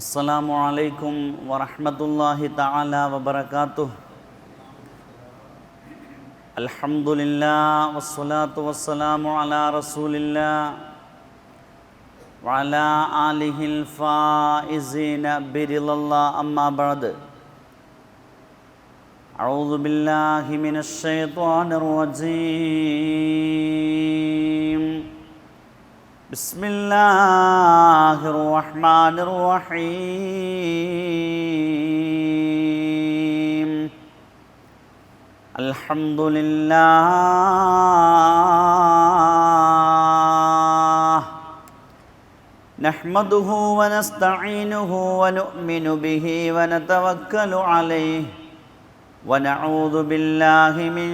അസ്സലാമു അലൈക്കും വറഹ്മത്തുള്ളാഹി തആല വബറകാതുഹു. അൽഹംദുലില്ലാഹ് വസ്സലാത്തു വസ്സലാമു അലാ റസൂലില്ലാഹ് വഅലാ ആലിഹിൽ ഫായിസീന ബിറിളല്ലാഹ്. അമ്മാ ബഅദ്. അഊദു ബില്ലാഹി മിനശ് ശൈത്വാനിർ റജീം. ബിസ്മില്ലാഹിർ റഹ്മാനിർ റഹീം. അൽഹംദുലില്ലാഹ് നഹ്മദുഹു വനസ്തഈനുഹു വനുഅ്മിനു ബിഹി വനതവക്കലു അലൈഹി വനഊദു ബില്ലാഹി മിൻ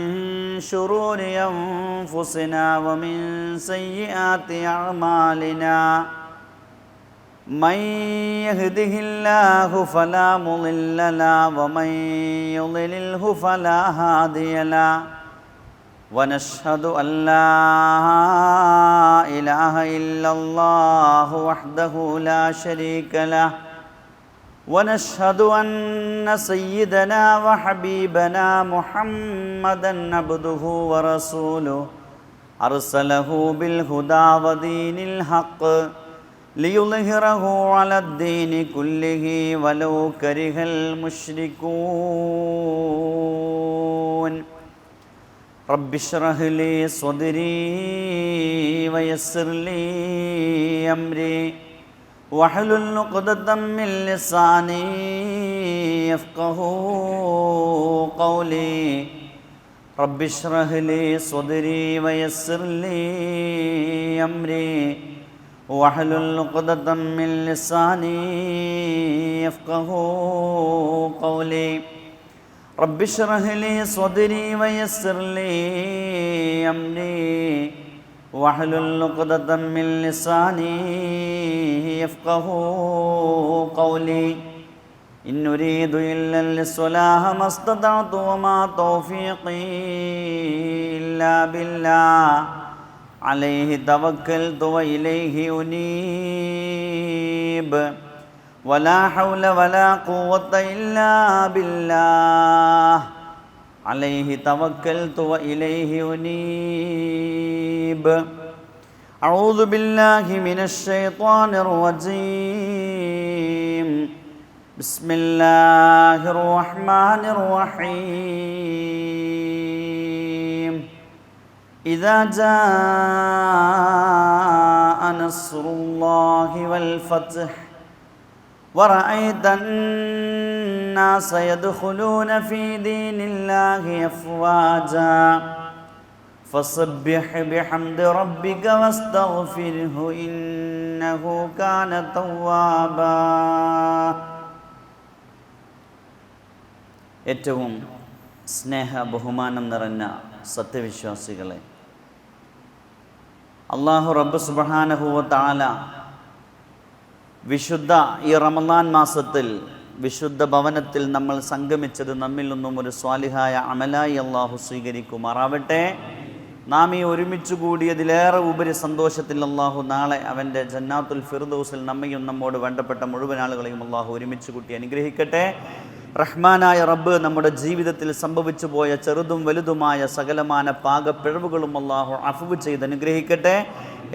ശുറൂരി അൻഫുസിനാ വമിൻ സയ്യിആതി അഅ്മാലിനാ. മൻ യഹ്ദിഹില്ലാഹു ഫലാ മുളില്ല ലഹു വമൻ യുളിൽഹു ഫലാ ഹാദിയ ലഹു. വനശ്ഹദു അൻ ലാ ഇലാഹ ഇല്ലല്ലാഹു വഹ്ദഹു ലാ ശരീക ലഹു. ونشهد أن سيدنا وحبيبنا محمدا عبده ورسوله أرسله بالهدى ودين الحق ليظهره على الدين كله ولو كره المشركون. رب اشرح لي صدري ويسر لي أمري വഹ്ലുൽ ഉഖ്ദതം മിൻ ലിസാനി യഫ്ഖഹു ഖൗലി. റബ്ബി ഇശ്റഹ് ലി സ്വദ്രി വയസ്സിർ ലി അംരി വഹ്ലുൽ ഉഖ്ദതം മിൻ ലിസാനി യഫ്ഖഹു ഖൗലി. റബ്ബി ഇശ്റഹ് ലി സ്വദ്രി വയസ്സിർ ലി അംരി വഹ്ലുൽ ഉഖ്ദതം മിൻ ലിസാനി യഫ്ഖഹു ഖൗലി. ഇൻ ഉരീദു ഇല്ലൽ ഇസ്ലാഹ മസ്തതഅതു വമാ തൗഫീഖി ഇല്ലാ ബില്ലാഹ് അലൈഹി തവക്കൽതു വഇലൈഹി ഉനീബ്. വലാ ഹൗല വലാ ഖുവത ഇല്ലാ ബില്ലാഹ് അലൈഹി തവക്കൽതു വഇലൈഹി ഉനീബ്. അഊദു ബില്ലാഹി മിനശ് ശൈത്വാനിർ റജീം. ബിസ്മില്ലാഹിർ റഹ്മാനിർ റഹീം. ഇദാ ജാഅ നസ്റുല്ലാഹി വൽ ഫത്ഹ് വറഅയ്ത الناس يدخلون في دين الله أفواجا فسبح بحمد ربك واستغفره إنه كان توابا. ഏറ്റവും സ്നേഹ ബഹുമാനം നിറഞ്ഞ സത്യവിശ്വാസികളെ, അല്ലാഹു റബ്ബ് സുബ്ഹാനഹു വ തആല വിശുദ്ധ ഈ റമളാൻ മാസത്തിൽ വിശുദ്ധ ഭവനത്തിൽ നമ്മൾ സംഗമിച്ചത് നമ്മിൽ നിന്നും ഒരു സ്വാലിഹായ അമലായി അള്ളാഹു സ്വീകരിക്കുമാറാവട്ടെ. നാം ഈ ഒരുമിച്ച് കൂടിയതിലേറെ ഉപരി സന്തോഷത്തിൽ അള്ളാഹു നാളെ അവൻ്റെ ജന്നാത്തുൽ ഫിർദൗസിൽ നമ്മയും നമ്മോട് വേണ്ടപ്പെട്ട മുഴുവൻ ആളുകളെയും അള്ളാഹു ഒരുമിച്ച് കൂട്ടി അനുഗ്രഹിക്കട്ടെ. റഹ്മാനായ റബ്ബ് നമ്മുടെ ജീവിതത്തിൽ സംഭവിച്ചു പോയ ചെറുതും വലുതുമായ സകലമാന പാകപ്പിഴവുകളും അള്ളാഹു അഫ്വ് ചെയ്ത് അനുഗ്രഹിക്കട്ടെ.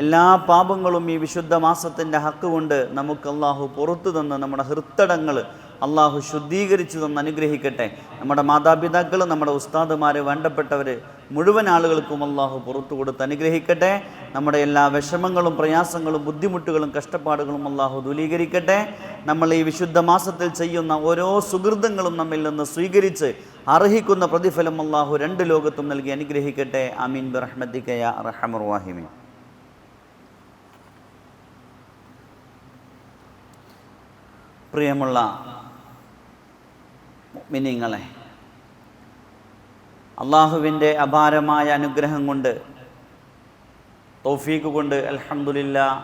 എല്ലാ പാപങ്ങളും ഈ വിശുദ്ധ മാസത്തിൻ്റെ ഹക്ക് കൊണ്ട് നമുക്ക് അള്ളാഹു പുറത്തു തന്ന് നമ്മുടെ ഹൃത്തടങ്ങൾ അള്ളാഹു ശുദ്ധീകരിച്ചു തന്ന് അനുഗ്രഹിക്കട്ടെ. നമ്മുടെ മാതാപിതാക്കൾ, നമ്മുടെ ഉസ്താദുമാർ, വേണ്ടപ്പെട്ടവർ മുഴുവൻ ആളുകൾക്കും അള്ളാഹു പുറത്തു കൊടുത്ത് അനുഗ്രഹിക്കട്ടെ. നമ്മുടെ എല്ലാ വിഷമങ്ങളും പ്രയാസങ്ങളും ബുദ്ധിമുട്ടുകളും കഷ്ടപ്പാടുകളും അള്ളാഹു ദൂരീകരിക്കട്ടെ. നമ്മൾ ഈ വിശുദ്ധ മാസത്തിൽ ചെയ്യുന്ന ഓരോ സുഹൃതങ്ങളും നമ്മിൽ നിന്ന് സ്വീകരിച്ച് അർഹിക്കുന്ന പ്രതിഫലം അള്ളാഹു രണ്ട് ലോകത്തും നൽകി അനുഗ്രഹിക്കട്ടെ. ആമീൻ ബിറഹ്മതിക യാ അർഹമർ റഹീമീൻ. പ്രിയമുള്ള മുഅ്മിനീങ്ങളെ, അള്ളാഹുവിൻ്റെ അപാരമായ അനുഗ്രഹം കൊണ്ട്, തൗഫീഖ് കൊണ്ട് അൽഹംദുലില്ലാഹ്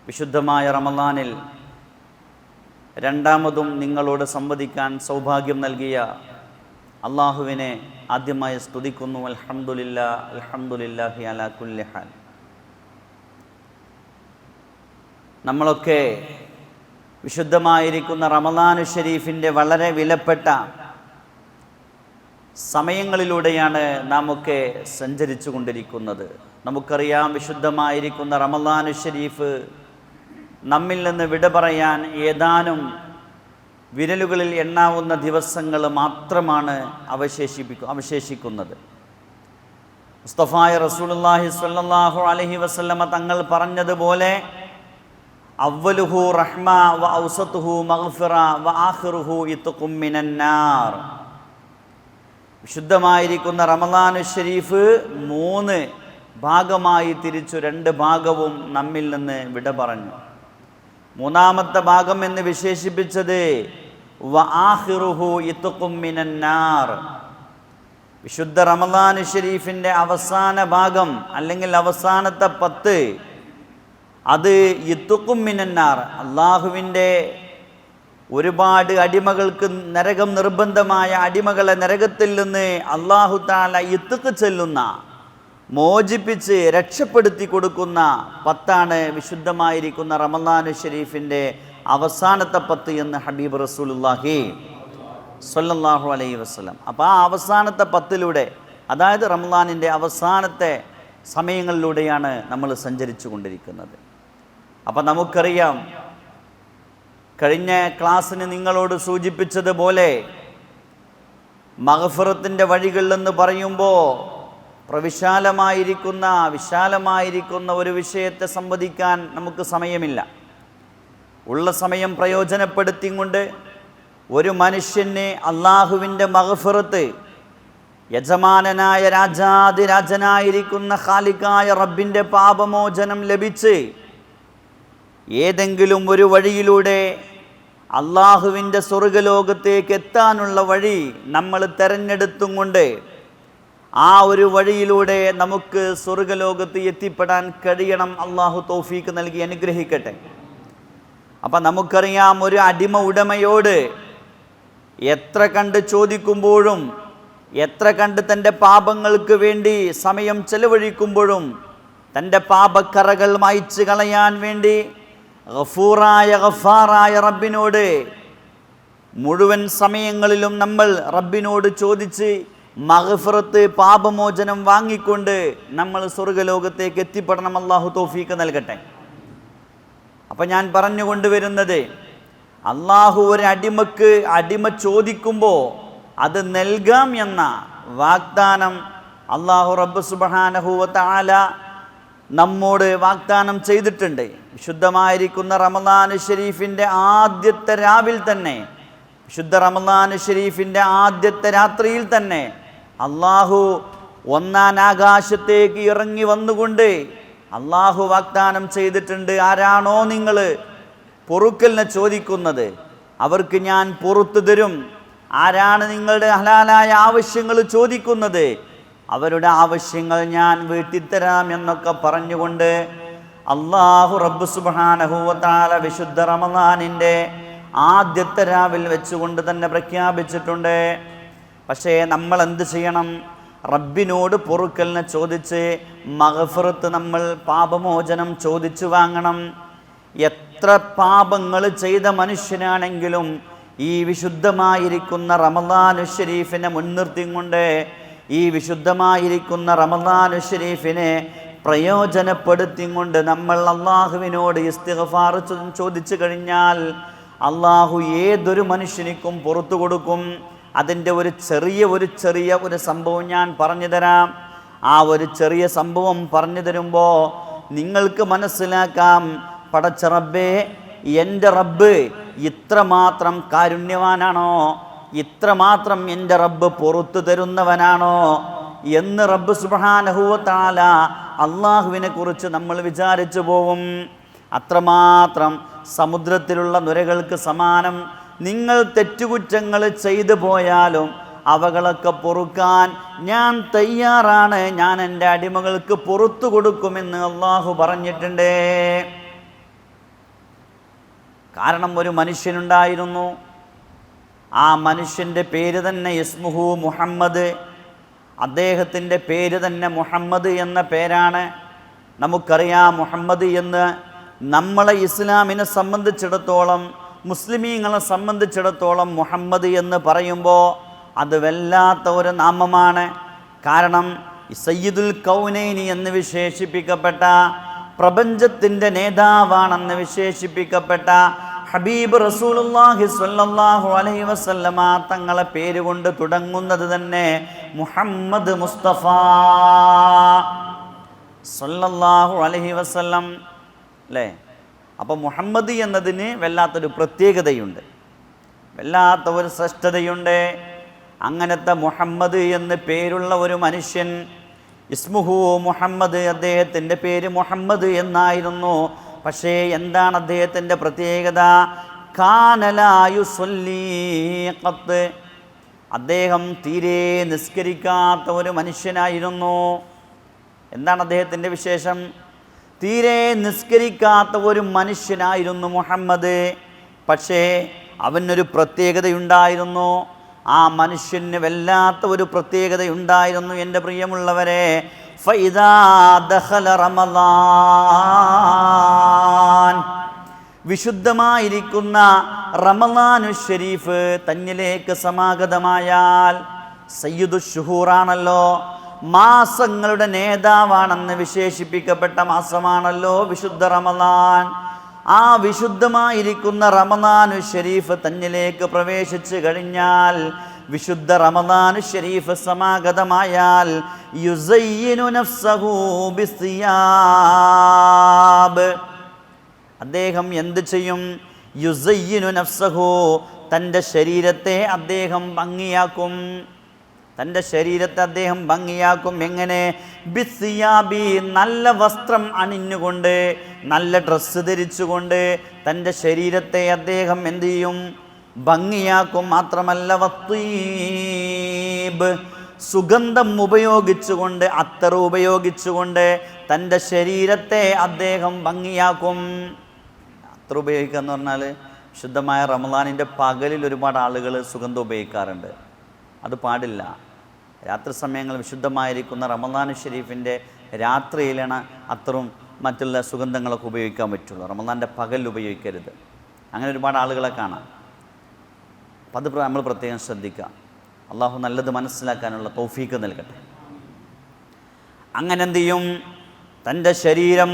വിശുദ്ധമായ റമളാനിൽ രണ്ടാമതും നിങ്ങളോട് സംവദിക്കാൻ സൗഭാഗ്യം നൽകിയ അള്ളാഹുവിനെ ആദ്യമായി സ്തുതിക്കുന്നു. അൽഹംദുലില്ലാഹ് അൽഹംദുലില്ലാഹി അലാ കുല്ലി ഹാൽ. നമ്മളൊക്കെ വിശുദ്ധമായിരിക്കുന്ന റമളാനു ഷരീഫിൻ്റെ വളരെ വിലപ്പെട്ട സമയങ്ങളിലൂടെയാണ് നാം ഒക്കെ സഞ്ചരിച്ചു കൊണ്ടിരിക്കുന്നത്. നമുക്കറിയാം, വിശുദ്ധമായിരിക്കുന്ന റമളാനു ഷരീഫ് നമ്മിൽ നിന്ന് വിട പറയാൻ ഏതാനും വിരലുകളിൽ എണ്ണാവുന്ന ദിവസങ്ങൾ മാത്രമാണ് അവശേഷിക്കുന്നത്. മുസ്തഫായ റസൂലുള്ളാഹി സ്വല്ലല്ലാഹു അലൈഹി വസല്ലമ തങ്ങൾ പറഞ്ഞതുപോലെ, അവ്വലുഹു റഹ്മ വ ഔസതുഹു മഗ്ഫിറ വ ആഖിറുഹു ഇത്ഖും മിനന്നാർ. വിശുദ്ധമായിരിക്കുന്ന റമളാനു ഷരീഫ് 3 ഭാഗമായി തിരിച്ചു 2 ഭാഗവും നമ്മിൽ നിന്ന് വിട പറഞ്ഞു. മൂന്നാമത്തെ ഭാഗം എന്ന് വിശേഷിപ്പിച്ചത് വ ആഖിറുഹു ഇത്ഖും മിനന്നാർ. വിശുദ്ധ റമളാനു ഷരീഫിൻ്റെ അവസാന ഭാഗം അല്ലെങ്കിൽ അവസാനത്തെ 10 അത് ഇത്ഖും മിനന്നാർ, അള്ളാഹുവിൻ്റെ ഒരുപാട് അടിമകൾക്ക് നരകം നിർബന്ധമായ അടിമകളെ നരകത്തിൽ നിന്ന് അള്ളാഹു തആല ഇത്ഖ് ചെല്ലുന്ന, മോചിപ്പിച്ച് രക്ഷപ്പെടുത്തി കൊടുക്കുന്ന 10 വിശുദ്ധമായിരിക്കുന്ന റമളാനു ഷരീഫിൻ്റെ അവസാനത്തെ 10 എന്ന് ഹബീബ് റസൂലുള്ളാഹി സ്വല്ലല്ലാഹു അലൈഹി വസല്ലം. അപ്പോൾ ആ അവസാനത്തെ 10ലൂടെ, അതായത് റമളാനിൻ്റെ അവസാനത്തെ സമയങ്ങളിലൂടെയാണ് നമ്മൾ സഞ്ചരിച്ചു കൊണ്ടിരിക്കുന്നത്. അപ്പം നമുക്കറിയാം, കഴിഞ്ഞ ക്ലാസ്സിന് നിങ്ങളോട് സൂചിപ്പിച്ചതുപോലെ മഗ്ഫിറത്തിൻ്റെ വഴികൾ എന്ന് പറയുമ്പോൾ വിശാലമായിരിക്കുന്ന ഒരു വിഷയത്തെ സംവദിക്കാൻ നമുക്ക് സമയമില്ല. ഉള്ള സമയം പ്രയോജനപ്പെടുത്തിക്കൊണ്ട് ഒരു മനുഷ്യന് അള്ളാഹുവിൻ്റെ മഗ്ഫിറത്ത്, യജമാനനായ രാജാതിരാജനായിരിക്കുന്ന ഖാലിഖായ റബ്ബിൻ്റെ പാപമോചനം ലഭിച്ച് ഏതെങ്കിലും ഒരു വഴിയിലൂടെ അള്ളാഹുവിൻ്റെ സ്വർഗ്ഗലോകത്തേക്ക് എത്താനുള്ള വഴി നമ്മൾ തിരഞ്ഞെടുത്തും കൊണ്ട് ആ ഒരു വഴിയിലൂടെ നമുക്ക് സ്വർഗ്ഗലോകത്ത് എത്തിപ്പെടാൻ കഴിയണം. അള്ളാഹു തൗഫീക്ക് നൽകി അനുഗ്രഹിക്കട്ടെ. അപ്പം നമുക്കറിയാം, ഒരു അടിമ ഉടമയോട് എത്ര കണ്ട് ചോദിക്കുമ്പോഴും, എത്ര കണ്ട് തൻ്റെ പാപങ്ങൾക്ക് വേണ്ടി സമയം ചെലവഴിക്കുമ്പോഴും, തൻ്റെ പാപക്കറകൾ മായ്ച്ചു കളയാൻ വേണ്ടി ഗഫാറായ റബ്ബിനോട് മുഴുവൻ സമയങ്ങളിലും നമ്മൾ റബ്ബിനോട് ചോദിച്ച് മഗ്ഫിറത്ത്, പാപമോചനം വാങ്ങിക്കൊണ്ട് നമ്മൾ സ്വർഗ്ഗലോകത്തേക്ക് എത്തിപ്പെടണം. അല്ലാഹു തൗഫീക്ക് നൽകട്ടെ. അപ്പം ഞാൻ പറഞ്ഞു കൊണ്ടുവരുന്നത്, അള്ളാഹു ഒരു അടിമ ചോദിക്കുമ്പോൾ അത് നൽകാം എന്ന വാഗ്ദാനം അള്ളാഹു റബ്ബ് സുബ്ഹാനഹു വ തആല നമ്മോട് വാഗ്ദാനം ചെയ്തിട്ടുണ്ട്. വിശുദ്ധമായിരിക്കുന്ന റമളാനു ഷരീഫിൻ്റെ ആദ്യത്തെ രാവിൽ തന്നെ, വിശുദ്ധ റമളാനു ഷരീഫിൻ്റെ ആദ്യത്തെ രാത്രിയിൽ തന്നെ അള്ളാഹു 1-ാം ആകാശത്തേക്ക് ഇറങ്ങി വന്നുകൊണ്ട് അള്ളാഹു വാഗ്ദാനം ചെയ്തിട്ടുണ്ട്, ആരാണോ നിങ്ങൾ പൊറുക്കലിനെ ചോദിക്കുന്നത് അവർക്ക് ഞാൻ പൊറുത്തു തരും. ആരാണ് നിങ്ങളുടെ ഹലാലായ ആവശ്യങ്ങൾ ചോദിക്കുന്നത് അവരുടെ ആവശ്യങ്ങൾ ഞാൻ വീട്ടിത്തരാം എന്നൊക്കെ പറഞ്ഞുകൊണ്ട് അള്ളാഹു റബ്ബ് സുബ്ഹാനഹു വ തആല വിശുദ്ധ റമളാനിൻ്റെ ആദ്യത്തെ രാവിൽ വെച്ചുകൊണ്ട് തന്നെ പ്രഖ്യാപിച്ചിട്ടുണ്ട്. പക്ഷേ നമ്മൾ എന്ത് ചെയ്യണം? റബ്ബിനോട് പൊറുക്കലിനെ ചോദിച്ച് മഗ്ഫിറത്ത്, നമ്മൾ പാപമോചനം ചോദിച്ചു വാങ്ങണം. എത്ര പാപങ്ങൾ ചെയ്ത മനുഷ്യനാണെങ്കിലും ഈ വിശുദ്ധമായിരിക്കുന്ന റമളാനു ഷരീഫിനെ മുൻനിർത്തിക്കൊണ്ട്, ഈ വിശുദ്ധമായിരിക്കുന്ന റമളാനു ഷരീഫിനെ പ്രയോജനപ്പെടുത്തിക്കൊണ്ട് നമ്മൾ അള്ളാഹുവിനോട് ഇസ്തിഗ്ഫാർ ചോദിച്ചു കഴിഞ്ഞാൽ അള്ളാഹു ഏതൊരു മനുഷ്യനിക്കും പുറത്തു കൊടുക്കും. അതിൻ്റെ ഒരു ചെറിയ സംഭവം ഞാൻ പറഞ്ഞു തരാം. ആ ഒരു ചെറിയ സംഭവം പറഞ്ഞു തരുമ്പോൾ നിങ്ങൾക്ക് മനസ്സിലാക്കാം, പടച്ച റബ്ബേ, എൻ്റെ റബ്ബ് ഇത്രമാത്രം കാരുണ്യവാനാണോ, ഇത്രമാത്രം എൻ്റെ റബ്ബ് പുറത്തു തരുന്നവനാണോ എന്ന് റബ്ബ് സുബ്ഹാനഹു വ തആല അള്ളാഹുവിനെ കുറിച്ച് നമ്മൾ വിചാരിച്ചു പോവും. അത്രമാത്രം സമുദ്രത്തിലുള്ള നുരകൾക്ക് സമാനം. നിങ്ങൾ തെറ്റുകുറ്റങ്ങൾ ചെയ്തു പോയാലും അവകളൊക്കെ പൊറുക്കാൻ ഞാൻ തയ്യാറാണ്, ഞാൻ എൻ്റെ അടിമകൾക്ക് പുറത്തു കൊടുക്കുമെന്ന് അള്ളാഹു പറഞ്ഞിട്ടുണ്ട്. കാരണം ഒരു മനുഷ്യനുണ്ടായിരുന്നു, ആ മനുഷ്യൻ്റെ പേര് തന്നെ ഇസ്മുഹു മുഹമ്മദ്, അദ്ദേഹത്തിൻ്റെ പേര് തന്നെ മുഹമ്മദ് എന്ന പേരാണ്. നമുക്കറിയാം, മുഹമ്മദ് എന്ന് നമ്മളെ ഇസ്ലാമിനെ സംബന്ധിച്ചിടത്തോളം മുസ്ലിമീങ്ങളെ സംബന്ധിച്ചിടത്തോളം മുഹമ്മദ് എന്ന് പറയുമ്പോൾ അത് വല്ലാത്ത ഒരു നാമമാണ്. കാരണം സയ്യിദുൽ കൗനൈനി എന്ന് വിശേഷിപ്പിക്കപ്പെട്ട, പ്രപഞ്ചത്തിൻ്റെ നേതാവാണെന്ന് വിശേഷിപ്പിക്കപ്പെട്ട ഹബീബ് റസൂലുള്ളാഹി സ്വല്ലല്ലാഹു അലൈഹി വസല്ലമ തങ്ങളെ പേരുകൊണ്ട് തുടങ്ങുന്നത് തന്നെ മുഹമ്മദ് മുസ്തഫ സ്വല്ലല്ലാഹു അലൈഹി വസല്ലം അല്ലേ. അപ്പോൾ മുഹമ്മദ് എന്നതിന് വല്ലാത്തൊരു പ്രത്യേകതയുണ്ട്, വല്ലാത്ത ഒരു ശ്രേഷ്ഠതയുണ്ട്. അങ്ങനത്തെ മുഹമ്മദ് എന്ന് പേരുള്ള ഒരു മനുഷ്യൻ, ഇസ്മുഹു മുഹമ്മദ്, അദ്ദേഹത്തിൻ്റെ പേര് മുഹമ്മദ് എന്നായിരുന്നു. പക്ഷേ എന്താണ് അദ്ദേഹത്തിൻ്റെ പ്രത്യേകത? കാന ലാ യുസല്ലി ഖത്ത്, അദ്ദേഹം തീരെ നിസ്കരിക്കാത്ത ഒരു മനുഷ്യനായിരുന്നു. എന്താണ് അദ്ദേഹത്തിൻ്റെ വിശേഷം? തീരെ നിസ്കരിക്കാത്ത ഒരു മനുഷ്യനായിരുന്നു മുഹമ്മദ്. പക്ഷേ അവനൊരു പ്രത്യേകതയുണ്ടായിരുന്നു. ആ മനുഷ്യന് വല്ലാത്ത ഒരു പ്രത്യേകതയുണ്ടായിരുന്നു. എൻ്റെ പ്രിയമുള്ളവരെ, ഫൈദാ ദഖല റമളാൻ, വിശുദ്ധമായിരിക്കുന്ന റമളാനു ഷരീഫ് തന്നിലേക്ക് സമാഗതമായാൽ, സയ്യിദുശ് ശുഹൂറാണല്ലോ, മാസങ്ങളുടെ നേതാവാണെന്ന് വിശേഷിപ്പിക്കപ്പെട്ട മാസമാണല്ലോ വിശുദ്ധ റമളാൻ. ആ വിശുദ്ധമായിരിക്കുന്ന റമളാനു ഷരീഫ് തന്നിലേക്ക് പ്രവേശിച്ചു കഴിഞ്ഞാൽ, വിശുദ്ധ റമളാനു ഷരീഫ് സമാഗതമായാൽ, യുസയ്യിനു നഫ്സഹു ബിസ്സിയാബ്, അദ്ദേഹം എന്ത് ചെയ്യും? യുസയ്യിനു നഫ്സഹു, തൻ്റെ ശരീരത്തെ അദ്ദേഹം ഭംഗിയാക്കും. തൻ്റെ ശരീരത്തെ അദ്ദേഹം ഭംഗിയാക്കും. എങ്ങനെ? ബിസ്സിയാബി, നല്ല വസ്ത്രം അണിഞ്ഞുകൊണ്ട്, നല്ല ഡ്രസ്സ് ധരിച്ചുകൊണ്ട് തൻ്റെ ശരീരത്തെ അദ്ദേഹം എന്തു ചെയ്യും? ഭംഗിയാക്കും. മാത്രമല്ല വത്തീബ്, സുഗന്ധം ഉപയോഗിച്ചുകൊണ്ട്, അത്തർ ഉപയോഗിച്ചുകൊണ്ട് തൻ്റെ ശരീരത്തെ അദ്ദേഹം ഭംഗിയാക്കും. അത്തർ ഉപയോഗിക്കുക എന്ന് പറഞ്ഞാൽ, ശുദ്ധമായ റമളാനിൻ്റെ പകലിൽ ഒരുപാട് ആളുകൾ സുഗന്ധം ഉപയോഗിക്കാറുണ്ട്. അത് പാടില്ല. രാത്രി സമയങ്ങൾ വിശുദ്ധമായിരിക്കുന്ന റമളാൻ ഷരീഫിൻ്റെ രാത്രിയിലാണ് അത്തറും മറ്റുള്ള സുഗന്ധങ്ങളൊക്കെ ഉപയോഗിക്കാൻ പറ്റുള്ളൂ. റമളാൻ്റെ പകലിൽ ഉപയോഗിക്കരുത്. അങ്ങനെ ഒരുപാട് ആളുകളെ കാണാം. അപ്പം അത് നമ്മൾ പ്രത്യേകം ശ്രദ്ധിക്കുക. അള്ളാഹു നല്ലത് മനസ്സിലാക്കാനുള്ള തൗഫീക്ക് നൽകട്ടെ. അങ്ങനെ എന്ത് ചെയ്യും? തൻ്റെ ശരീരം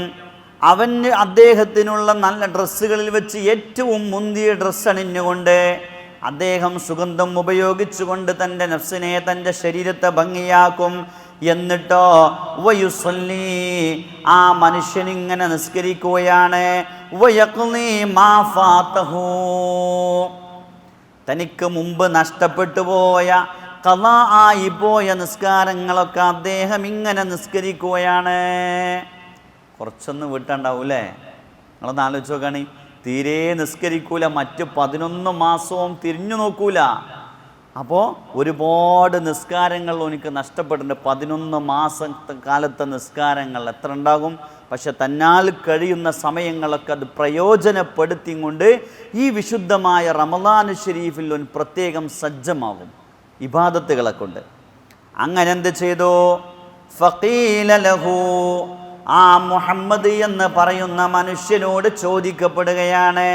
അദ്ദേഹത്തിനുള്ള നല്ല ഡ്രസ്സുകളിൽ വെച്ച് ഏറ്റവും മുന്തിയ ഡ്രസ്സ് അണിഞ്ഞുകൊണ്ട്, അദ്ദേഹം സുഗന്ധം ഉപയോഗിച്ചുകൊണ്ട് തൻ്റെ നഫ്സിനെ, തൻ്റെ ശരീരത്തെ ഭംഗിയാക്കും. എന്നിട്ടോ വയുസല്ലി, ആ മനുഷ്യനിങ്ങനെ നിസ്കരിക്കുകയാണ്. വയഖ്ളി മാ ഫാതഹു, തനിക്ക് മുമ്പ് നഷ്ടപ്പെട്ടു പോയ, ഖളാ ആയി പോയ നിസ്കാരങ്ങളൊക്കെ അദ്ദേഹം ഇങ്ങനെ നിസ്കരിക്കുകയാണ്. കുറച്ചൊന്ന് വിട്ടുണ്ടാവൂലേ? നിങ്ങളൊന്ന് ആലോചിച്ച് നോക്കുകയാണെങ്കിൽ, തീരെ നിസ്കരിക്കൂല, മറ്റ് 11 മാസവും തിരിഞ്ഞു നോക്കൂല. അപ്പോൾ ഒരുപാട് നിസ്കാരങ്ങൾ എനിക്ക് നഷ്ടപ്പെട്ടിട്ടുണ്ട്. 11 മാസക്കാലത്തെ നിസ്കാരങ്ങൾ എത്ര ഉണ്ടാകും? പക്ഷെ തന്നാൽ കഴിയുന്ന സമയങ്ങളൊക്കെ അത് പ്രയോജനപ്പെടുത്തിക്കൊണ്ട് ഈ വിശുദ്ധമായ റമളാൻ ഷരീഫിൽ ഒരു പ്രത്യേകം സജ്ജമാകും ഇബാദത്തുകളെ കൊണ്ട്. അങ്ങനെ എന്ത് ചെയ്തു? ഫഖീല ലഹു, ആ മുഹമ്മദ് എന്ന് പറയുന്ന മനുഷ്യനോട് ചോദിക്കപ്പെടുകയാണ്.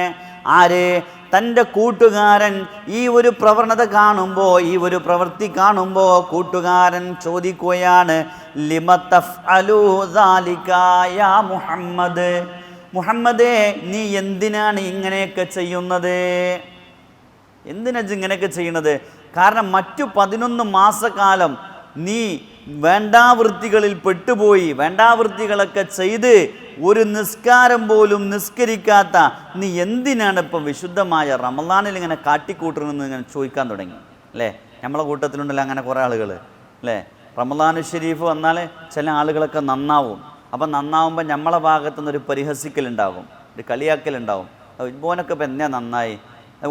ആര്? തൻ്റെ കൂട്ടുകാരൻ. ഈ ഒരു പ്രവണത കാണുമ്പോൾ, ഈ ഒരു പ്രവൃത്തി കാണുമ്പോൾ കൂട്ടുകാരൻ ചോദിക്കുകയാണ്, ലിമ തഫ്അലു ദാലിക യാ മുഹമ്മദ്, മുഹമ്മദേ നീ എന്തിനാണ് ഇങ്ങനെയൊക്കെ ചെയ്യുന്നത്? എന്തിനാ ഇങ്ങനെയൊക്കെ ചെയ്യുന്നത്? കാരണം മറ്റു 11 മാസക്കാലം നീ വേണ്ടാവൃത്തികളിൽ പെട്ടുപോയി, വേണ്ടാവൃത്തികളൊക്കെ ചെയ്ത് ഒരു നിസ്കാരം പോലും നിസ്കരിക്കാത്ത നീ എന്തിനാണ് ഇപ്പം വിശുദ്ധമായ റമളാനിൽ ഇങ്ങനെ കാട്ടിക്കൂട്ടണമെന്ന് ഇങ്ങനെ ചോദിക്കാൻ തുടങ്ങി അല്ലേ? നമ്മളെ കൂട്ടത്തിലുണ്ടല്ലോ അങ്ങനെ കുറേ ആളുകൾ അല്ലേ? റമളാൻ ഷരീഫ് വന്നാൽ ചില ആളുകളൊക്കെ നന്നാവും. അപ്പം നന്നാവുമ്പോൾ നമ്മളെ ഭാഗത്തുനിന്നൊരു പരിഹസിക്കലുണ്ടാകും, ഒരു കളിയാക്കലുണ്ടാവും. ഓനൊക്കെ ഇപ്പം എന്നെ നന്നായി,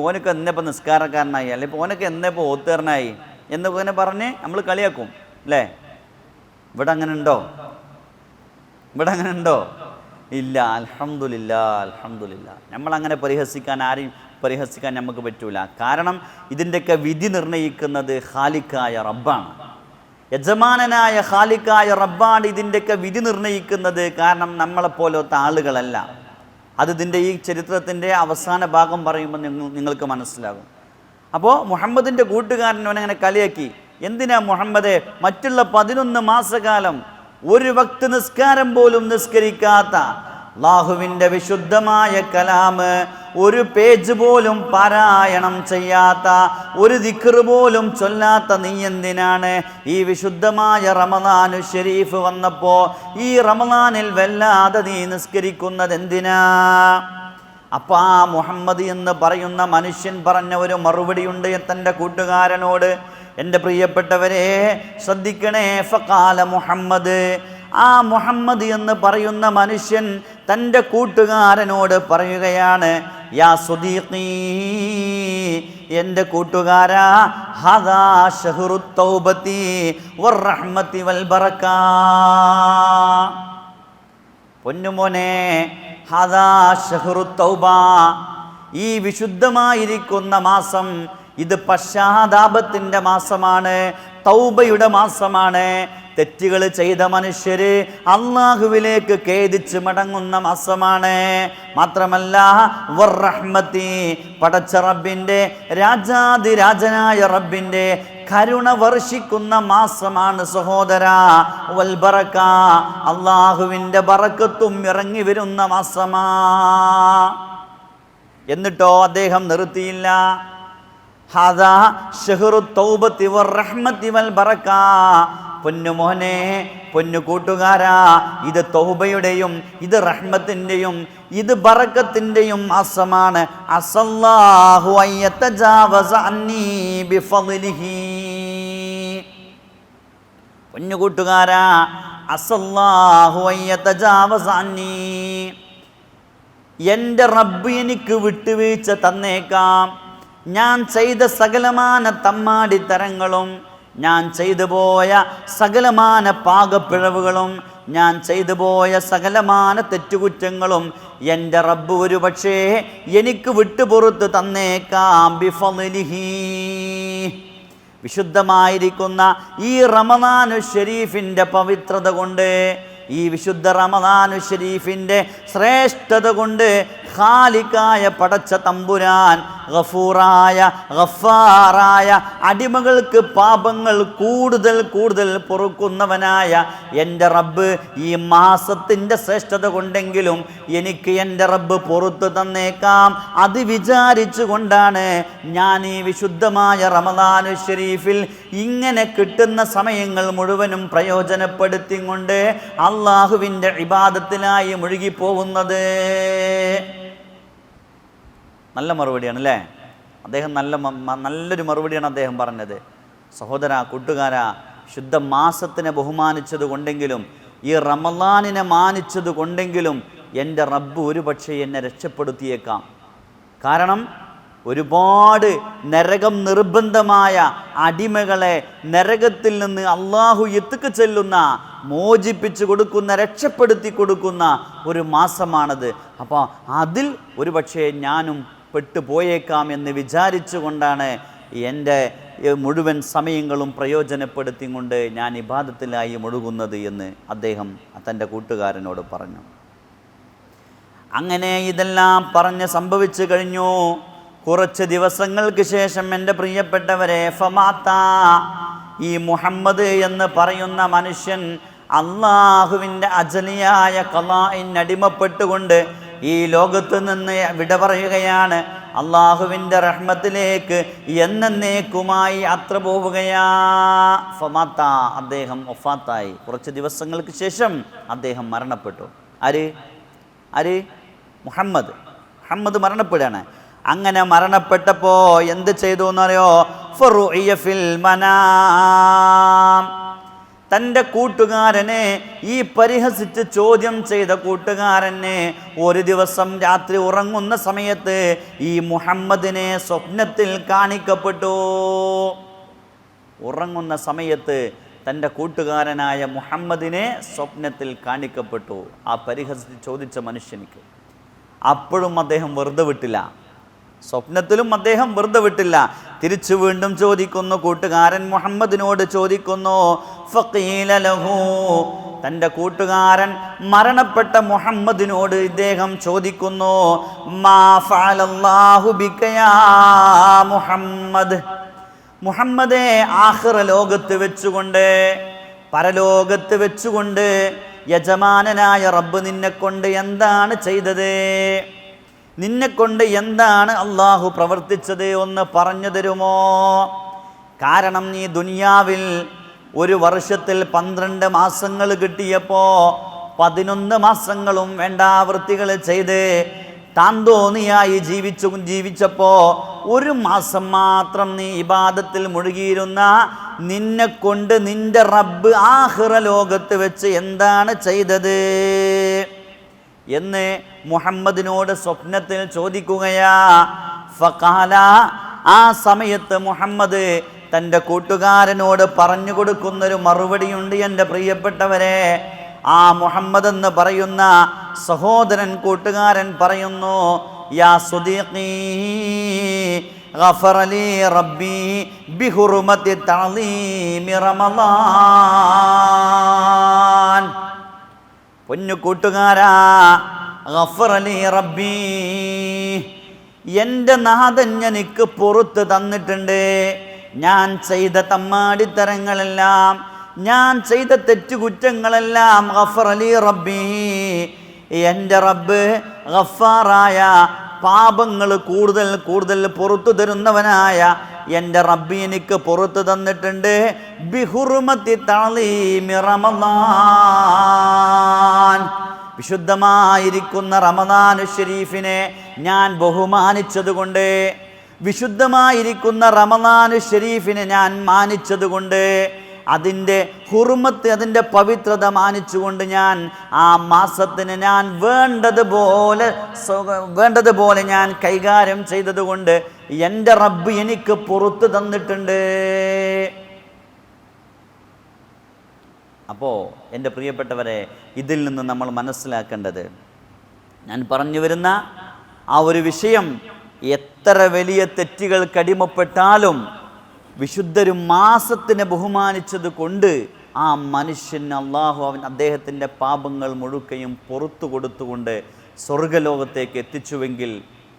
ഓനൊക്കെ എന്നിപ്പോൾ നിസ്കാരക്കാരനായി, അല്ലെങ്കിൽ ഓനൊക്കെ എന്നിപ്പോൾ ഓത്തുകാരനായി എന്നൊക്കെ ഇങ്ങനെ പറഞ്ഞ് നമ്മൾ കളിയാക്കും അല്ലേ? ഇവിടെ അങ്ങനെ ഉണ്ടോ? ഇവിടെ അങ്ങനെ ഉണ്ടോ? ഇല്ല. അൽഹംദുലില്ലാ, അൽഹംദുലില്ലാ. നമ്മളങ്ങനെ ആരെയും പരിഹസിക്കാൻ നമുക്ക് പറ്റൂല. കാരണം ഇതിൻ്റെയൊക്കെ വിധി നിർണ്ണയിക്കുന്നത് ഖാലിക്കായ റബ്ബാണ്, യജമാനനായ ഖാലിക്കായ റബ്ബാണ് ഇതിൻ്റെയൊക്കെ വിധി നിർണ്ണയിക്കുന്നത്. കാരണം നമ്മളെപ്പോലത്തെ ആളുകളല്ല. അത് ഇതിൻ്റെ ഈ ചരിത്രത്തിൻ്റെ അവസാന ഭാഗം പറയുമ്പോൾ നിങ്ങൾക്ക് മനസ്സിലാകും. അപ്പോൾ മുഹമ്മദിൻ്റെ കൂട്ടുകാരനവൻ അങ്ങനെ കളിയാക്കി, എന്തിനാ മുഹമ്മദെ മറ്റുള്ള 11 മാസക്കാലം ഒരു വക്ത് നിസ്കാരം പോലും നിസ്കരിക്കാത്ത, അല്ലാഹുവിൻ്റെ വിശുദ്ധമായ കലാമ് ഒരു പേജ് പോലും പാരായണം ചെയ്യാത്ത, ഒരു ദിക്ർ പോലും ചൊല്ലാത്ത നീ എന്തിനാണ് ഈ വിശുദ്ധമായ റമദാനു ഷരീഫ് വന്നപ്പോൾ ഈ റമദാനിൽ വല്ലാതെ നീ നിസ്കരിക്കുന്നത് എന്തിനാ? അപ്പം ആ മുഹമ്മദ് എന്ന് പറയുന്ന മനുഷ്യൻ പറഞ്ഞ ഒരു മറുപടിയുണ്ട് തൻ്റെ കൂട്ടുകാരനോട്. എൻ്റെ പ്രിയപ്പെട്ടവരെ ശ്രദ്ധിക്കണേ. ഫഖാല മുഹമ്മദ്, ആ മുഹമ്മദ് എന്ന് പറയുന്ന മനുഷ്യൻ തൻ്റെ കൂട്ടുകാരനോട് പറയുകയാണ്, യാ സ്വദീഖീ, എൻ്റെ കൂട്ടുകാരാ, ഹദാ ശഹ്റുത് തൗബതി വറഹ്മതി വൽ ബറകാ. പൊന്നുമോനെ, ഹദാ ശഹ്റുത് തൗബ, ഈ വിശുദ്ധമായിരിക്കുന്ന മാസം ഇത് പശ്ചാത്താപത്തിൻ്റെ മാസമാണ്, തൗബയുടെ മാസമാണ്. തെറ്റുകൾ ചെയ്ത മനുഷ്യര് അള്ളാഹുവിലേക്ക് ഖേദിച്ച് മടങ്ങുന്ന മാസമാണ്. മാത്രമല്ല വറഹ്മതി, പടച്ച റബ്ബിൻ്റെ, രാജാതിരാജനായ റബ്ബിൻ്റെ കരുണ വർഷിക്കുന്ന മാസമാണ് സഹോദരാ. വൽ ബറക, അള്ളാഹുവിൻ്റെ ബറക്കത്തും ഇറങ്ങി വരുന്ന മാസമാ. എന്നിട്ടോ അദ്ദേഹം നിർത്തിയില്ല. ഹാദാ ശഹ്റുത് തൗബതി വറഹ്മതി വൽ ബറക. പൊന്നുമോനെ, പൊന്നു കൂട്ടുകാരാ, ഇത് തൗബയുടെയും ഇത് റഹ്മത്തിൻ്റെയും ഇത് ബറക്കത്തിൻ്റെയും മാസമാണ്. അസല്ലാഹു അയ്യതജാവസ അന്നീ ബിഫളിഹി. പൊന്നു കൂട്ടുകാരാ, അസല്ലാഹു അയ്യതജാവസ അന്നീ, എൻ്റെ റബ്ബ് എനിക്ക് വിട്ടുവീഴ്ച തന്നേക്കാം. ഞാൻ ചെയ്ത സകലമാന തമ്മാടിത്തരങ്ങളും, ഞാൻ ചെയ്തു പോയ സകലമാന പാകപ്പിഴവുകളും, ഞാൻ ചെയ്തു പോയ സകലമാന തെറ്റുകുറ്റങ്ങളും എൻ്റെ റബ്ബ് ഒരു പക്ഷേ എനിക്ക് വിട്ടുപുറത്ത് തന്നേക്കാം. ബിഫളിഹി, വിശുദ്ധമായിരിക്കുന്ന ഈ റമദാനു ഷരീഫിൻ്റെ പവിത്രത കൊണ്ട്, ഈ വിശുദ്ധ റമദാനു ഷരീഫിൻ്റെ ശ്രേഷ്ഠത കൊണ്ട് ഖാലിഖായ പടച്ച തമ്പുരാൻ, ഗഫൂറായ ഗഫാറായ, അടിമകൾക്ക് പാപങ്ങൾ കൂടുതൽ കൂടുതൽ പൊറുക്കുന്നവനായ എൻ്റെ റബ്ബ് ഈ മാസത്തിൻ്റെ ശ്രേഷ്ഠത കൊണ്ടെങ്കിലും എനിക്ക് എൻ്റെ റബ്ബ് പൊറുത്തു തന്നേക്കാം. അത് വിചാരിച്ചു കൊണ്ടാണ് ഞാൻ ഈ വിശുദ്ധമായ റമദാനു ഷരീഫിൽ ഇങ്ങനെ കിട്ടുന്ന സമയങ്ങൾ മുഴുവനും പ്രയോജനപ്പെടുത്തിക്കൊണ്ട് അള്ളാഹുവിൻ്റെ ഇബാദത്തിനായി മുഴുകിപ്പോകുന്നത്. നല്ല മറുപടിയാണ് അല്ലേ? അദ്ദേഹം നല്ലൊരു മറുപടിയാണ് അദ്ദേഹം പറഞ്ഞത്. സഹോദരാ, കൂട്ടുകാരാ, ശുദ്ധ മാസത്തിനെ ബഹുമാനിച്ചത് കൊണ്ടെങ്കിലും ഈ റമദാനിനെ മാനിച്ചത് കൊണ്ടെങ്കിലും എൻ്റെ റബ്ബ് ഒരു പക്ഷേ എന്നെ രക്ഷപ്പെടുത്തിയേക്കാം. കാരണം ഒരുപാട് നരകം നിർബന്ധമായ അടിമകളെ നരകത്തിൽ നിന്ന് അള്ളാഹു എത്തിക്ക് ചെല്ലുന്ന, മോചിപ്പിച്ചു കൊടുക്കുന്ന, രക്ഷപ്പെടുത്തി കൊടുക്കുന്ന ഒരു മാസമാണത്. അപ്പോൾ അതിൽ ഒരു പക്ഷേ ഞാനും പെട്ടുപോയേക്കാം എന്ന് വിചാരിച്ചു കൊണ്ടാണ് എൻ്റെ മുഴുവൻ സമയങ്ങളും പ്രയോജനപ്പെടുത്തിക്കൊണ്ട് ഞാൻ ഇബാദത്തിലായി മുഴുകുന്നത് എന്ന് അദ്ദേഹം തൻ്റെ കൂട്ടുകാരനോട് പറഞ്ഞു. അങ്ങനെ ഇതെല്ലാം പറഞ്ഞ് സംഭവിച്ചു കഴിഞ്ഞു. കുറച്ച് ദിവസങ്ങൾക്ക് ശേഷം എൻ്റെ പ്രിയപ്പെട്ടവരെ, ഫമാത്ത, ഈ മുഹമ്മദ് എന്ന് പറയുന്ന മനുഷ്യൻ അള്ളാഹുവിൻ്റെ അജലിയായ ഖലാഇന് അടിമപ്പെട്ടുകൊണ്ട് ഈ ലോകത്ത് നിന്ന് വിട പറയുകയാണ്. അള്ളാഹുവിൻ്റെ റഹ്മത്തിലേക്ക് എന്നേക്കുമായി യാത്ര പോവുകയാ. ഫമാത്ത, അദ്ദേഹം വഫാത്തായി. കുറച്ച് ദിവസങ്ങൾക്ക് ശേഷം അദ്ദേഹം മരണപ്പെട്ടു. ആര്? മുഹമ്മദ് മരണപ്പെടുകയാണ്. അങ്ങനെ മരണപ്പെട്ടപ്പോൾ എന്ത് ചെയ്തു എന്നറിയോ? ഫറുഇയ ഫിൽ മനാം, തൻ്റെ കൂട്ടുകാരനെ, ഈ പരിഹസിച്ച് ചോദ്യം ചെയ്ത കൂട്ടുകാരനെ ഒരു ദിവസം രാത്രി ഉറങ്ങുന്ന സമയത്ത് ഈ മുഹമ്മദിനെ സ്വപ്നത്തിൽ കാണിക്കപ്പെട്ടു. ഉറങ്ങുന്ന സമയത്ത് തൻ്റെ കൂട്ടുകാരനായ മുഹമ്മദിനെ സ്വപ്നത്തിൽ കാണിക്കപ്പെട്ടു ആ പരിഹസിച്ച് ചോദിച്ച മനുഷ്യനിക്ക്. അപ്പോഴും അദ്ദേഹം വെറുതെ വിട്ടില്ല. സ്വപ്നത്തിലും അദ്ദേഹം വെറുതെ വിട്ടില്ല. തിരിച്ചു വീണ്ടും ചോദിക്കുന്നു. കൂട്ടുകാരൻ മുഹമ്മദിനോട് ചോദിക്കുന്നു, ഫഖീല ലഹു, തൻ്റെ കൂട്ടുകാരൻ മരണപ്പെട്ട മുഹമ്മദിനോട് ഇദ്ദേഹം ചോദിക്കുന്നു, മാ ഫഅലല്ലാഹു ബിക യാ മുഹമ്മദ്, മുഹമ്മദേ, ആഖിറ ലോകത്ത് വെച്ചുകൊണ്ട്, പരലോകത്ത് വെച്ചുകൊണ്ട് യജമാനനായ റബ്ബ് നിന്നെക്കൊണ്ട് എന്താണ് ചെയ്തത്, നിന്നെക്കൊണ്ട് എന്താണ് അള്ളാഹു പ്രവർത്തിച്ചത് ഒന്ന് പറഞ്ഞു തരുമോ? കാരണം നീ ദുനിയാവിൽ ഒരു വർഷത്തിൽ 12 മാസങ്ങൾ കിട്ടിയപ്പോൾ 11 മാസങ്ങളും വേണ്ടാവൃത്തികൾ ചെയ്ത് താന്തോന്നിയായി ജീവിച്ചപ്പോൾ 1 മാസം മാത്രം നീ ഇബാദത്തിൽ മുഴുകിയിരുന്ന നിന്നെക്കൊണ്ട് നിന്റെ റബ്ബ് ആഖിറ ലോകത്ത് വെച്ച് എന്താണ് ചെയ്തത് എന്ന് മുഹമ്മദിനോട് സ്വപ്നത്തിൽ ചോദിക്കുകയാ. ഫഖാല, ആ സമയത്ത് മുഹമ്മദ് തൻ്റെ കൂട്ടുകാരനോട് പറഞ്ഞു കൊടുക്കുന്നൊരു മറുപടിയുണ്ട് എൻ്റെ പ്രിയപ്പെട്ടവരെ. ആ മുഹമ്മദ് എന്ന് പറയുന്ന സഹോദരൻ, കൂട്ടുകാരൻ പറയുന്നു, യാ സുദീഖീ ഗഫറ ലീ റബ്ബി ബിഹുർമതി തഅലീമി റമളാൻ. പൊന്നു കൂട്ടുകാരാ, ഗഫറ ലീ റബ്ബി, എൻ്റെ നാഥൻ എനിക്ക് പുറത്ത് തന്നിട്ടുണ്ട്. ഞാൻ ചെയ്ത തമ്മാടിത്തരങ്ങളെല്ലാം, ഞാൻ ചെയ്ത തെറ്റുകുറ്റങ്ങളെല്ലാം ഗഫറ ലീ റബ്ബി, എൻ്റെ റബ്ബ് ഗഫാറായ, പാപങ്ങൾ കൂടുതൽ കൂടുതൽ പുറത്തു തരുന്നവനായ എൻ്റെ റബ്ബി എനിക്ക് പുറത്തു തന്നിട്ടുണ്ട്. ബിഹുർമതി തഅലീമി റമളാൻ, വിശുദ്ധമായിരിക്കുന്ന റമദാൻ ഷരീഫിനെ ഞാൻ ബഹുമാനിച്ചതുകൊണ്ട്, വിശുദ്ധമായിരിക്കുന്ന റമദാൻ ഷരീഫിനെ ഞാൻ മാനിച്ചതുകൊണ്ട്, അതിൻ്റെ ഹുർമത്ത്, അതിൻ്റെ പവിത്രത മാനിച്ചുകൊണ്ട് ഞാൻ ആ മാസത്തിന് ഞാൻ വേണ്ടതുപോലെ ഞാൻ കൈകാര്യം ചെയ്തതുകൊണ്ട് എൻ്റെ റബ്ബ് എനിക്ക് പുറത്തു തന്നിട്ടുണ്ട്. അപ്പോൾ എൻ്റെ പ്രിയപ്പെട്ടവരെ, ഇതിൽ നിന്ന് നമ്മൾ മനസ്സിലാക്കേണ്ടത്, ഞാൻ പറഞ്ഞു വരുന്ന ആ ഒരു വിഷയം, എത്ര വലിയ തെറ്റുകൾക്ക് അടിമപ്പെട്ടാലും വിശുദ്ധരു മാസത്തിനെ ബഹുമാനിച്ചത് കൊണ്ട് ആ മനുഷ്യൻ അള്ളാഹു അദ്ദേഹത്തിൻ്റെ പാപങ്ങൾ മുഴുക്കയും പുറത്തു കൊടുത്തുകൊണ്ട് സ്വർഗലോകത്തേക്ക് എത്തിച്ചുവെങ്കിൽ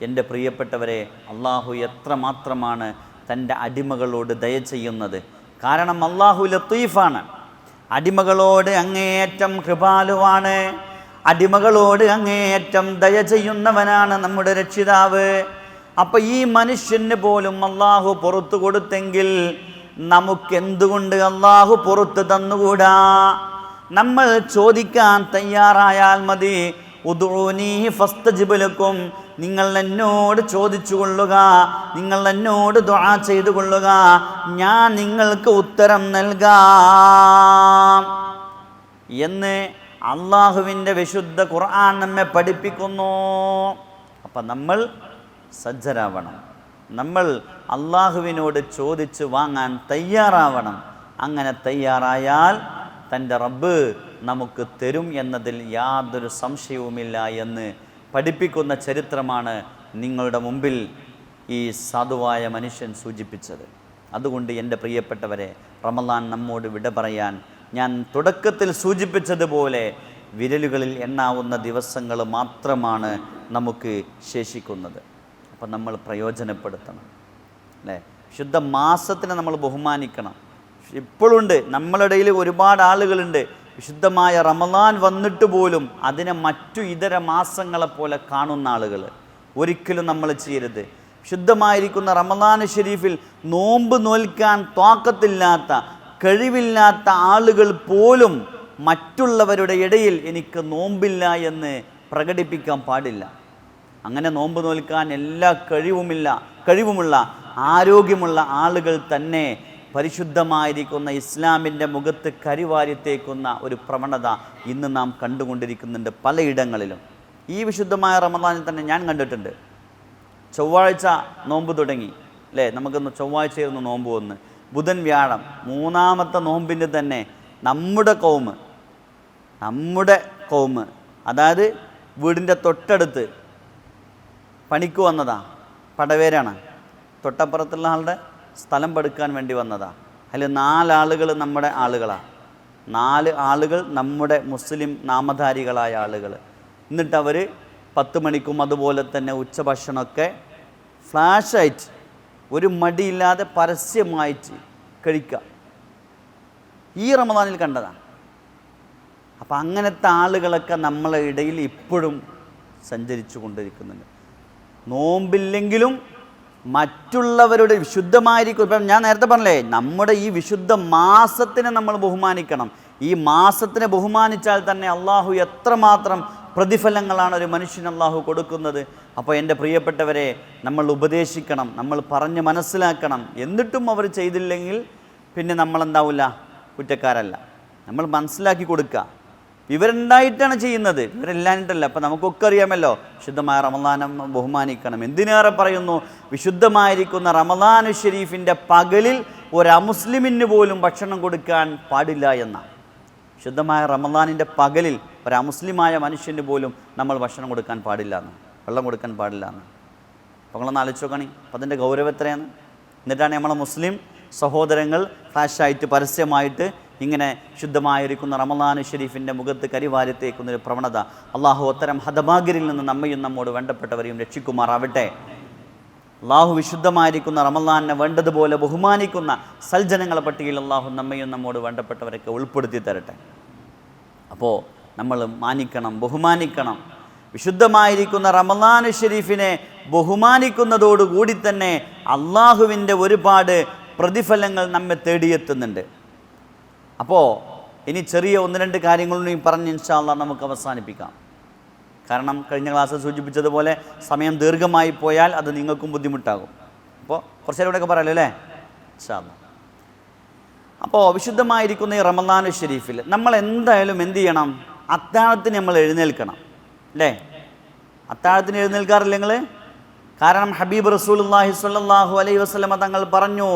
എൻ്റെ പ്രിയപ്പെട്ടവരെ, അള്ളാഹു എത്രമാത്രമാണ് തൻ്റെ അടിമകളോട് ദയ ചെയ്യുന്നത്. കാരണം അള്ളാഹു ലത്തീഫാണ്, അടിമകളോട് അങ്ങേയറ്റം കൃപാലുവാണ്, അടിമകളോട് അങ്ങേയറ്റം ദയ ചെയ്യുന്നവനാണ് നമ്മുടെ രക്ഷിതാവ്. അപ്പം ഈ മനുഷ്യന് പോലും അള്ളാഹു പുറത്തു കൊടുത്തെങ്കിൽ നമുക്കെന്തുകൊണ്ട് അള്ളാഹു പുറത്ത് തന്നുകൂടാ? നമ്മൾ ചോദിക്കാൻ തയ്യാറായാൽ മതി. ഉദ്ഊനി ഫസ്തജിബ് ലക്കും, നിങ്ങൾ എന്നോട് ചോദിച്ചു കൊള്ളുക, നിങ്ങൾ എന്നോട് ദുആ ചെയ്തു കൊള്ളുക, ഞാൻ നിങ്ങൾക്ക് ഉത്തരം നൽകാം എന്ന് അള്ളാഹുവിൻ്റെ വിശുദ്ധ ഖുർആൻ നമ്മെ പഠിപ്പിക്കുന്നു. അപ്പം നമ്മൾ സജ്ജരാവണം, നമ്മൾ അള്ളാഹുവിനോട് ചോദിച്ച് വാങ്ങാൻ തയ്യാറാവണം. അങ്ങനെ തയ്യാറായാൽ തൻ്റെ റബ്ബ് നമുക്ക് തരും എന്നതിൽ യാതൊരു സംശയവുമില്ല എന്ന് പഠിപ്പിക്കുന്ന ചരിത്രമാണ് നിങ്ങളുടെ മുമ്പിൽ ഈ സാധുവായ മനുഷ്യൻ സൂചിപ്പിച്ചത്. അതുകൊണ്ട് എൻ്റെ പ്രിയപ്പെട്ടവരെ, റമളാൻ നമ്മോട് വിട പറയാൻ ഞാൻ തുടക്കത്തിൽ സൂചിപ്പിച്ചതുപോലെ വിരലുകളിൽ എണ്ണാവുന്ന ദിവസങ്ങൾ മാത്രമാണ് നമുക്ക് ശേഷിക്കുന്നത്. അപ്പം നമ്മൾ പ്രയോജനപ്പെടുത്തണം, അല്ലേ? ശുദ്ധ മാസത്തിനെ നമ്മൾ ബഹുമാനിക്കണം. ഇപ്പോഴുണ്ട് നമ്മളിടയിൽ ഒരുപാട് ആളുകളുണ്ട്, വിശുദ്ധമായ റമളാൻ വന്നിട്ട് പോലും അതിനെ മറ്റു ഇതര മാസങ്ങളെപ്പോലെ കാണുന്ന ആളുകൾ. ഒരിക്കലും നമ്മൾ ചെയ്യരുത്. ശുദ്ധമായിരിക്കുന്ന റമളാൻ ഷരീഫിൽ നോമ്പ് നോൽക്കാൻ ത്വാക്കത്തില്ലാത്ത, കഴിവില്ലാത്ത ആളുകൾ പോലും മറ്റുള്ളവരുടെ ഇടയിൽ എനിക്ക് നോമ്പില്ല എന്ന് പ്രകടിപ്പിക്കാൻ പാടില്ല. അങ്ങനെ നോമ്പ് നോൽക്കാൻ എല്ലാ കഴിവുമുള്ള ആരോഗ്യമുള്ള ആളുകൾ തന്നെ പരിശുദ്ധമായിരിക്കുന്ന ഇസ്ലാമിൻ്റെ മുഖത്ത് കരിവാരിത്തേക്കുന്ന ഒരു പ്രവണത ഇന്ന് നാം കണ്ടുകൊണ്ടിരിക്കുന്നുണ്ട് പലയിടങ്ങളിലും. ഈ വിശുദ്ധമായ റമളാനിൽ തന്നെ ഞാൻ കണ്ടിട്ടുണ്ട്. ചൊവ്വാഴ്ച നോമ്പ് തുടങ്ങി, അല്ലേ? നമുക്കൊന്ന് ചൊവ്വാഴ്ചയായിരുന്നു നോമ്പ് വന്ന്, ബുധൻ വ്യാഴം, മൂന്നാമത്തെ നോമ്പിൻ്റെ തന്നെ നമ്മുടെ കൗമ്, അതായത് വീടിൻ്റെ തൊട്ടടുത്ത് പണിക്ക് വന്നതാ, പടവേരാണ്, തൊട്ടപ്പുറത്തുള്ള ആളുടെ സ്ഥലം പടുക്കാൻ വേണ്ടി വന്നതാ. അതിൽ 4 ആളുകൾ നമ്മുടെ ആളുകളാണ്. 4 ആളുകൾ നമ്മുടെ മുസ്ലിം നാമധാരികളായ ആളുകൾ. എന്നിട്ട് അവർ 10 മണിക്കും അതുപോലെ തന്നെ ഉച്ചഭക്ഷണമൊക്കെ ഫ്ലാഷായിട്ട് ഒരു മടിയില്ലാതെ പരസ്യമായിട്ട് കഴിക്കുക. ഈ റമദാനിൽ കണ്ടതാണ്. അപ്പം അങ്ങനത്തെ ആളുകളൊക്കെ നമ്മളെ ഇടയിൽ ഇപ്പോഴും സഞ്ചരിച്ചു കൊണ്ടിരിക്കുന്നുണ്ട്. നോമ്പില്ലെങ്കിലും മറ്റുള്ളവരുടെ വിശുദ്ധമായിരിക്കും. ഇപ്പം ഞാൻ നേരത്തെ പറഞ്ഞില്ലേ, നമ്മുടെ ഈ വിശുദ്ധ മാസത്തിനെ നമ്മൾ ബഹുമാനിക്കണം. ഈ മാസത്തിനെ ബഹുമാനിച്ചാൽ തന്നെ അള്ളാഹു എത്രമാത്രം പ്രതിഫലങ്ങളാണ് ഒരു മനുഷ്യന് അള്ളാഹു കൊടുക്കുന്നത്. അപ്പോൾ എൻ്റെ പ്രിയപ്പെട്ടവരെ, നമ്മൾ ഉപദേശിക്കണം, നമ്മൾ പറഞ്ഞ് മനസ്സിലാക്കണം. എന്നിട്ടും അവർ ചെയ്തില്ലെങ്കിൽ പിന്നെ നമ്മളെന്താവില്ല, കുറ്റക്കാരല്ല. നമ്മൾ മനസ്സിലാക്കി കൊടുക്കുക. ഇവരുണ്ടായിട്ടാണ് ചെയ്യുന്നത്, ഇവരെല്ലാഞ്ഞിട്ടല്ല. അപ്പം നമുക്കൊക്കെ അറിയാമല്ലോ, വിശുദ്ധമായ റമദാനം ബഹുമാനിക്കണം. എന്തിനേറെ പറയുന്നു, വിശുദ്ധമായിരിക്കുന്ന റമദാനു ഷരീഫിൻ്റെ പകലിൽ ഒരു അമുസ്ലിമിന് പോലും ഭക്ഷണം കൊടുക്കാൻ പാടില്ല എന്നാണ്. വിശുദ്ധമായ റമദാനിൻ്റെ പകലിൽ ഒരു അമുസ്ലിമായ മനുഷ്യന് പോലും നമ്മൾ ഭക്ഷണം കൊടുക്കാൻ പാടില്ല എന്ന്, വെള്ളം കൊടുക്കാൻ പാടില്ല എന്ന്. അപ്പോൾ നിങ്ങളൊന്ന് ആലോചിച്ച് നോക്കണേ, അപ്പം അതിൻ്റെ ഗൗരവം എത്രയാണ്. എന്നിട്ടാണ് നമ്മളെ മുസ്ലിം സഹോദരങ്ങൾ ഫ്ലാഷായിട്ട് പരസ്യമായിട്ട് ഇങ്ങനെ ശുദ്ധമായിരിക്കുന്ന റമദാനു ഷരീഫിൻ്റെ മുഖത്ത് കരിവാരിത്തേക്കുന്നൊരു പ്രവണത. അള്ളാഹു അത്തരം ഹതഭാഗ്യരിൽ നിന്ന് നമ്മയും നമ്മോട് വേണ്ടപ്പെട്ടവരെയും രക്ഷിക്കുമാറാവട്ടെ. അള്ളാഹു വിശുദ്ധമായിരിക്കുന്ന റമദാനിനെ വേണ്ടതുപോലെ ബഹുമാനിക്കുന്ന സൽജനങ്ങളെ പട്ടികയിൽ അള്ളാഹു നമ്മയും നമ്മോട് വേണ്ടപ്പെട്ടവരൊക്കെ ഉൾപ്പെടുത്തി തരട്ടെ. അപ്പോൾ നമ്മൾ മാനിക്കണം, ബഹുമാനിക്കണം. വിശുദ്ധമായിരിക്കുന്ന റമദാനു ഷരീഫിനെ ബഹുമാനിക്കുന്നതോടുകൂടി തന്നെ അള്ളാഹുവിൻ്റെ ഒരുപാട് പ്രതിഫലങ്ങൾ നമ്മെ തേടിയെത്തുന്നുണ്ട്. അപ്പോൾ ഇനി ചെറിയ 1-2 കാര്യങ്ങളൊന്നും പറഞ്ഞ് ഇൻഷാ അല്ലാഹ് നമുക്ക് അവസാനിപ്പിക്കാം. കാരണം കഴിഞ്ഞ ക്ലാസ്സിൽ സൂചിപ്പിച്ചതുപോലെ സമയം ദീർഘമായി പോയാൽ അത് നിങ്ങൾക്കും ബുദ്ധിമുട്ടാകും. അപ്പോൾ കുറച്ച് നേരം കൂടെയൊക്കെ പറയാമല്ലോ അല്ലേ, ഇൻഷാ അല്ലാഹ്. അപ്പോൾ വിശുദ്ധമായിരിക്കുന്ന ഈ റമദാനു ഷരീഫിൽ നമ്മൾ എന്തായാലും എന്ത് ചെയ്യണം, അത്താഴത്തിന് നമ്മൾ എഴുന്നേൽക്കണം അല്ലേ. അത്താഴത്തിന് എഴുന്നേൽക്കാറില്ല നിങ്ങൾ? കാരണം ഹബീബ് റസൂലുള്ളാഹി സ്വല്ലല്ലാഹു അലൈഹി വസല്ലമ തങ്ങൾ പറഞ്ഞു,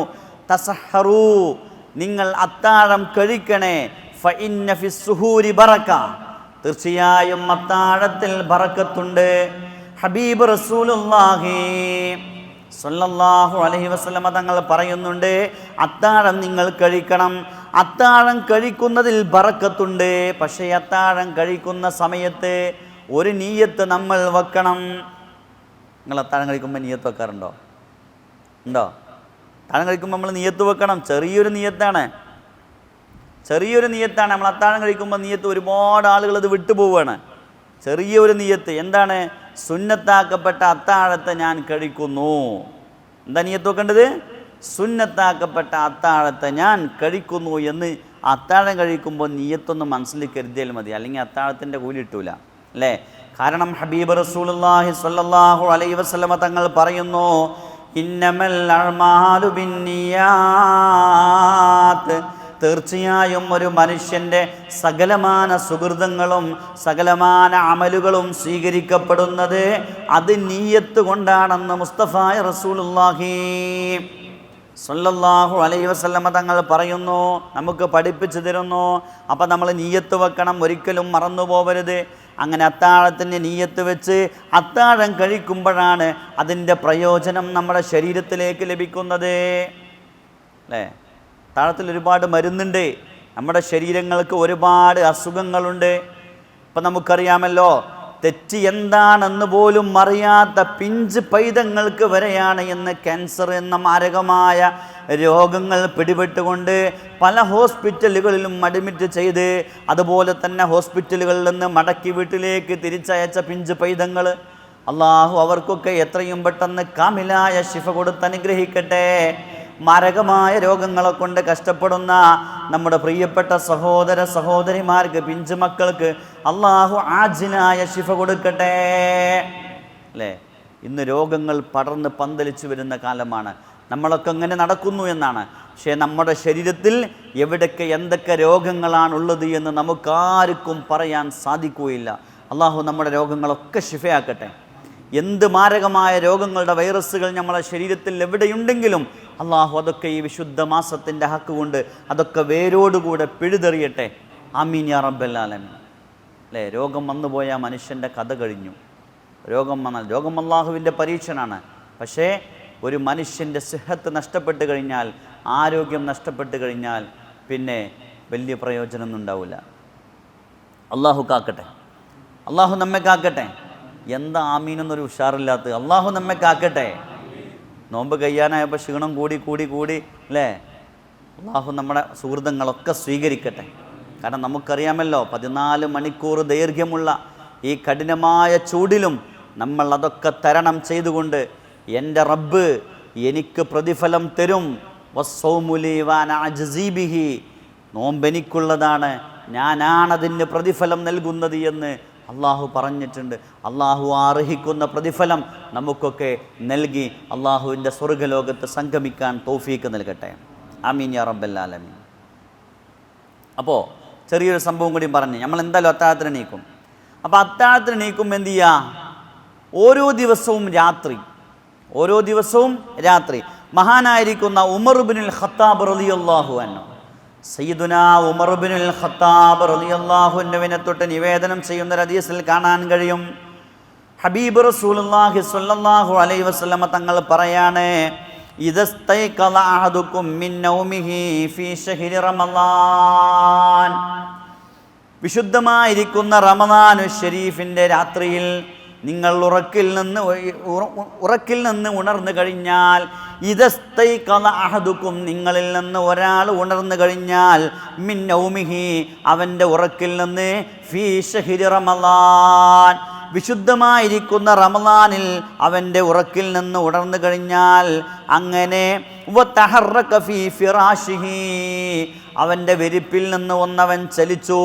തസഹറൂ, നിങ്ങൾ അത്താഴം കഴിക്കണേ, ഫഇന്ന ഫിസ്സുഹൂരി ബറക, തീർച്ചയായും അത്താഴത്തിൽ ബറക്കത്തുണ്ട്. ഹബീബ് റസൂലുള്ളാഹി സ്വല്ലല്ലാഹു അലൈഹി വസല്ലമ തങ്ങൾ പറയുന്നുണ്ട്, അത്താഴം നിങ്ങൾ കഴിക്കണം. അത്താഴം കഴിക്കുന്നതിൽ ബറക്കത്തുണ്ട്. പക്ഷേ അത്താഴം കഴിക്കുന്ന സമയത്ത് ഒരു നീയത്ത് നമ്മൾ വെക്കണം. നിങ്ങൾ അത്താഴം കഴിക്കുമ്പോൾ നീയത്ത് വെക്കാറുണ്ടോ? ഉണ്ടോ? അത്താഴം കഴിക്കുമ്പോൾ നമ്മൾ നീയത്ത് വെക്കണം. ചെറിയൊരു നീയത്താണ് നമ്മൾ അത്താഴം കഴിക്കുമ്പോൾ നീയത്ത്. ഒരുപാട് ആളുകൾ അത് വിട്ടുപോവുകയാണ്. ചെറിയൊരു നീയത്ത് എന്താണ്? സുന്നത്താക്കപ്പെട്ട അത്താഴത്തെ ഞാൻ കഴിക്കുന്നു. എന്താ നീയത്ത് വെക്കേണ്ടത്? സുന്നത്താക്കപ്പെട്ട അത്താഴത്തെ ഞാൻ കഴിക്കുന്നു എന്ന് അത്താഴം കഴിക്കുമ്പോൾ നീയത്തൊന്ന് മനസ്സിൽ കരുതിയാൽ മതി, അല്ലെങ്കിൽ അത്താഴത്തിൻ്റെ കൂലി കിട്ടൂല അല്ലേ. കാരണം ഹബീബ് റസൂലുള്ളാഹി സ്വല്ലല്ലാഹു അലൈഹി വസല്ലമ തങ്ങൾ പറയുന്നു, ഇന്നമൽ അഅ്മാലു ബിന്നിയാത്ത്, തീർച്ചയായും ഒരു മനുഷ്യൻ്റെ സകലമാന സുഹൃതങ്ങളും സകലമാന അമലുകളും സ്വീകരിക്കപ്പെടുന്നത് അത് നീയത്ത് കൊണ്ടാണെന്ന് മുസ്തഫായ റസൂലുള്ളാഹി സ്വല്ലല്ലാഹു അലൈഹി വസല്ലമ തങ്ങൾ പറയുന്നു, നമുക്ക് പഠിപ്പിച്ചു തരുന്നു. അപ്പം നമ്മൾ നീയത്ത് വെക്കണം, ഒരിക്കലും മറന്നു പോകരുത്. അങ്ങനെ അത്താഴത്തിന് നീയത്ത് വെച്ച് അത്താഴം കഴിക്കുമ്പോഴാണ് അതിൻ്റെ പ്രയോജനം നമ്മുടെ ശരീരത്തിലേക്ക് ലഭിക്കുന്നത് അല്ലേ. അത്താഴത്തിൽ ഒരുപാട് മരുന്നുണ്ട്, നമ്മുടെ ശരീരങ്ങൾക്ക് ഒരുപാട് അസുഖങ്ങളുണ്ട്. ഇപ്പം നമുക്കറിയാമല്ലോ, തെറ്റ് എന്താണെന്ന് പോലും അറിയാത്ത പിഞ്ച് പൈതങ്ങൾക്ക് വരെയാണ് ഇന്ന് ക്യാൻസർ എന്ന മാരകമായ രോഗങ്ങൾ പിടിപെട്ടുകൊണ്ട് പല ഹോസ്പിറ്റലുകളിലും അഡ്മിറ്റ് ചെയ്ത് അതുപോലെ തന്നെ ഹോസ്പിറ്റലുകളിൽ നിന്ന് മടക്കി വീട്ടിലേക്ക് തിരിച്ചയച്ച പിഞ്ച് പൈതങ്ങൾ. അള്ളാഹു അവർക്കൊക്കെ എത്രയും പെട്ടെന്ന് കാമിലായ ശിഫ കൊടുത്ത് അനുഗ്രഹിക്കട്ടെ. മാരകമായ രോഗങ്ങളെ കൊണ്ട് കഷ്ടപ്പെടുന്ന നമ്മുടെ പ്രിയപ്പെട്ട സഹോദര സഹോദരിമാർക്ക്, പിഞ്ചു മക്കൾക്ക് അള്ളാഹു ആജിലായ ശിഫ കൊടുക്കട്ടെ അല്ലേ. ഇന്ന് രോഗങ്ങൾ പടർന്ന് പന്തലിച്ചു വരുന്ന കാലമാണ്. നമ്മളൊക്കെ അങ്ങനെ നടക്കുന്നു എന്നാണ്. പക്ഷേ നമ്മുടെ ശരീരത്തിൽ എവിടൊക്കെ എന്തൊക്കെ രോഗങ്ങളാണുള്ളത് എന്ന് നമുക്കാർക്കും പറയാൻ സാധിക്കുകയില്ല. അള്ളാഹു നമ്മുടെ രോഗങ്ങളൊക്കെ ശിഫയാക്കട്ടെ. എന്ത് മാരകമായ രോഗങ്ങളുടെ വൈറസുകൾ നമ്മളെ ശരീരത്തിൽ എവിടെയുണ്ടെങ്കിലും അള്ളാഹു അതൊക്കെ ഈ വിശുദ്ധ മാസത്തിൻ്റെ ഹക്ക് കൊണ്ട് അതൊക്കെ വേരോടുകൂടെ പിഴുതെറിയട്ടെ. ആമീൻ യാ റബ്ബൽ ആലമീൻ അല്ലേ. രോഗം വന്നുപോയാൽ മനുഷ്യൻ്റെ കഥ കഴിഞ്ഞു. രോഗം അള്ളാഹുവിൻ്റെ പരീക്ഷണമാണ്. പക്ഷേ ഒരു മനുഷ്യൻ്റെ സിഹത്ത് നഷ്ടപ്പെട്ട് കഴിഞ്ഞാൽ, ആരോഗ്യം നഷ്ടപ്പെട്ട് കഴിഞ്ഞാൽ പിന്നെ വലിയ പ്രയോജനമൊന്നും ഉണ്ടാവില്ല. അള്ളാഹു കാക്കട്ടെ, അള്ളാഹു നമ്മെ കാക്കട്ടെ. എന്താ ആമീനൊന്നൊരു ഉഷാറില്ലാത്ത? അള്ളാഹു നമ്മെ കാക്കട്ടെ. നോമ്പ് കഴിയാനായപ്പോൾ ക്ഷീണം കൂടി കൂടി കൂടി അല്ലേ? അള്ളാഹു നമ്മുടെ സുഹൃത്തുക്കളൊക്കെ സ്വീകരിക്കട്ടെ. കാരണം നമുക്കറിയാമല്ലോ 14 മണിക്കൂർ ദൈർഘ്യമുള്ള ഈ കഠിനമായ ചൂടിലും നമ്മൾ അതൊക്കെ തരണം ചെയ്തുകൊണ്ട് എൻ്റെ റബ്ബ് എനിക്ക് പ്രതിഫലം തരും. വസ്സൗമുലി വാന അജ്സീബിഹി, നോമ്പെനിക്കുള്ളതാണ്, ഞാനാണതിന് പ്രതിഫലം നൽകുന്നത് എന്ന് അള്ളാഹു പറഞ്ഞിട്ടുണ്ട്. അള്ളാഹു അർഹിക്കുന്ന പ്രതിഫലം നമുക്കൊക്കെ നൽകി അള്ളാഹുവിൻ്റെ സ്വർഗ്ഗലോകത്ത് സംഗമിക്കാൻ തൗഫീക്ക് നൽകട്ടെ. ആമീൻ യാ റബ്ബൽ ആലമീൻ. അപ്പോൾ ചെറിയൊരു സംഭവം കൂടി പറഞ്ഞ് നമ്മൾ എന്തായാലും അത്താഴത്തിന് എണീക്കും. അപ്പോൾ അത്താഴത്തിന് എണീക്കുമ്പോൾ എന്ത് ചെയ്യുക? ഓരോ ദിവസവും രാത്രി മഹാനായിരിക്കുന്ന ഉമർ ഇബ്നുൽ ഖത്താബ് റളിയല്ലാഹു അൻഹു, സയ്യിദുനാ ഉമർ ഇബ്നുൽ ഖത്താബ് റളിയല്ലാഹു അൻഹുവിനെ തൊട്ട് നിവേദനം ചെയ്യുന്ന ഹദീസിൽ കാണാൻ കഴിയും. ഹബീബ് റസൂലുള്ളാഹി സ്വല്ലല്ലാഹു അലൈഹി വസല്ലമ തങ്ങൾ പറയാണ്, ഇദസ്തൈഖള അഹദുകും മിൻ നൗമിഹി ഫീ ശഹ്രി റമളാൻ, വിശുദ്ധമായിരിക്കുന്ന റമളാനു ശരീഫിൻ്റെ രാത്രിയിൽ നിങ്ങൾ ഉറക്കിൽ നിന്ന് ഉണർന്നു കഴിഞ്ഞാൽ, ഇദസ്തൈഖള അഹദുകും, നിങ്ങളിൽ നിന്ന് ഒരാൾ ഉണർന്നു കഴിഞ്ഞാൽ, മിൻ നൗമിഹി, അവൻ്റെ ഉറക്കിൽ നിന്ന്, ഫീ ശഹ്രി റമളാൻ, വിശുദ്ധമായിരിക്കുന്ന റമളാനിൽ അവൻ്റെ ഉറക്കിൽ നിന്ന് ഉണർന്നു കഴിഞ്ഞാൽ, അങ്ങനെ വതഹറക ഫീ ഫിറാശിഹി, അവൻ്റെ വിരിപ്പിൽ നിന്ന് ഒന്നവൻ ചലിച്ചു,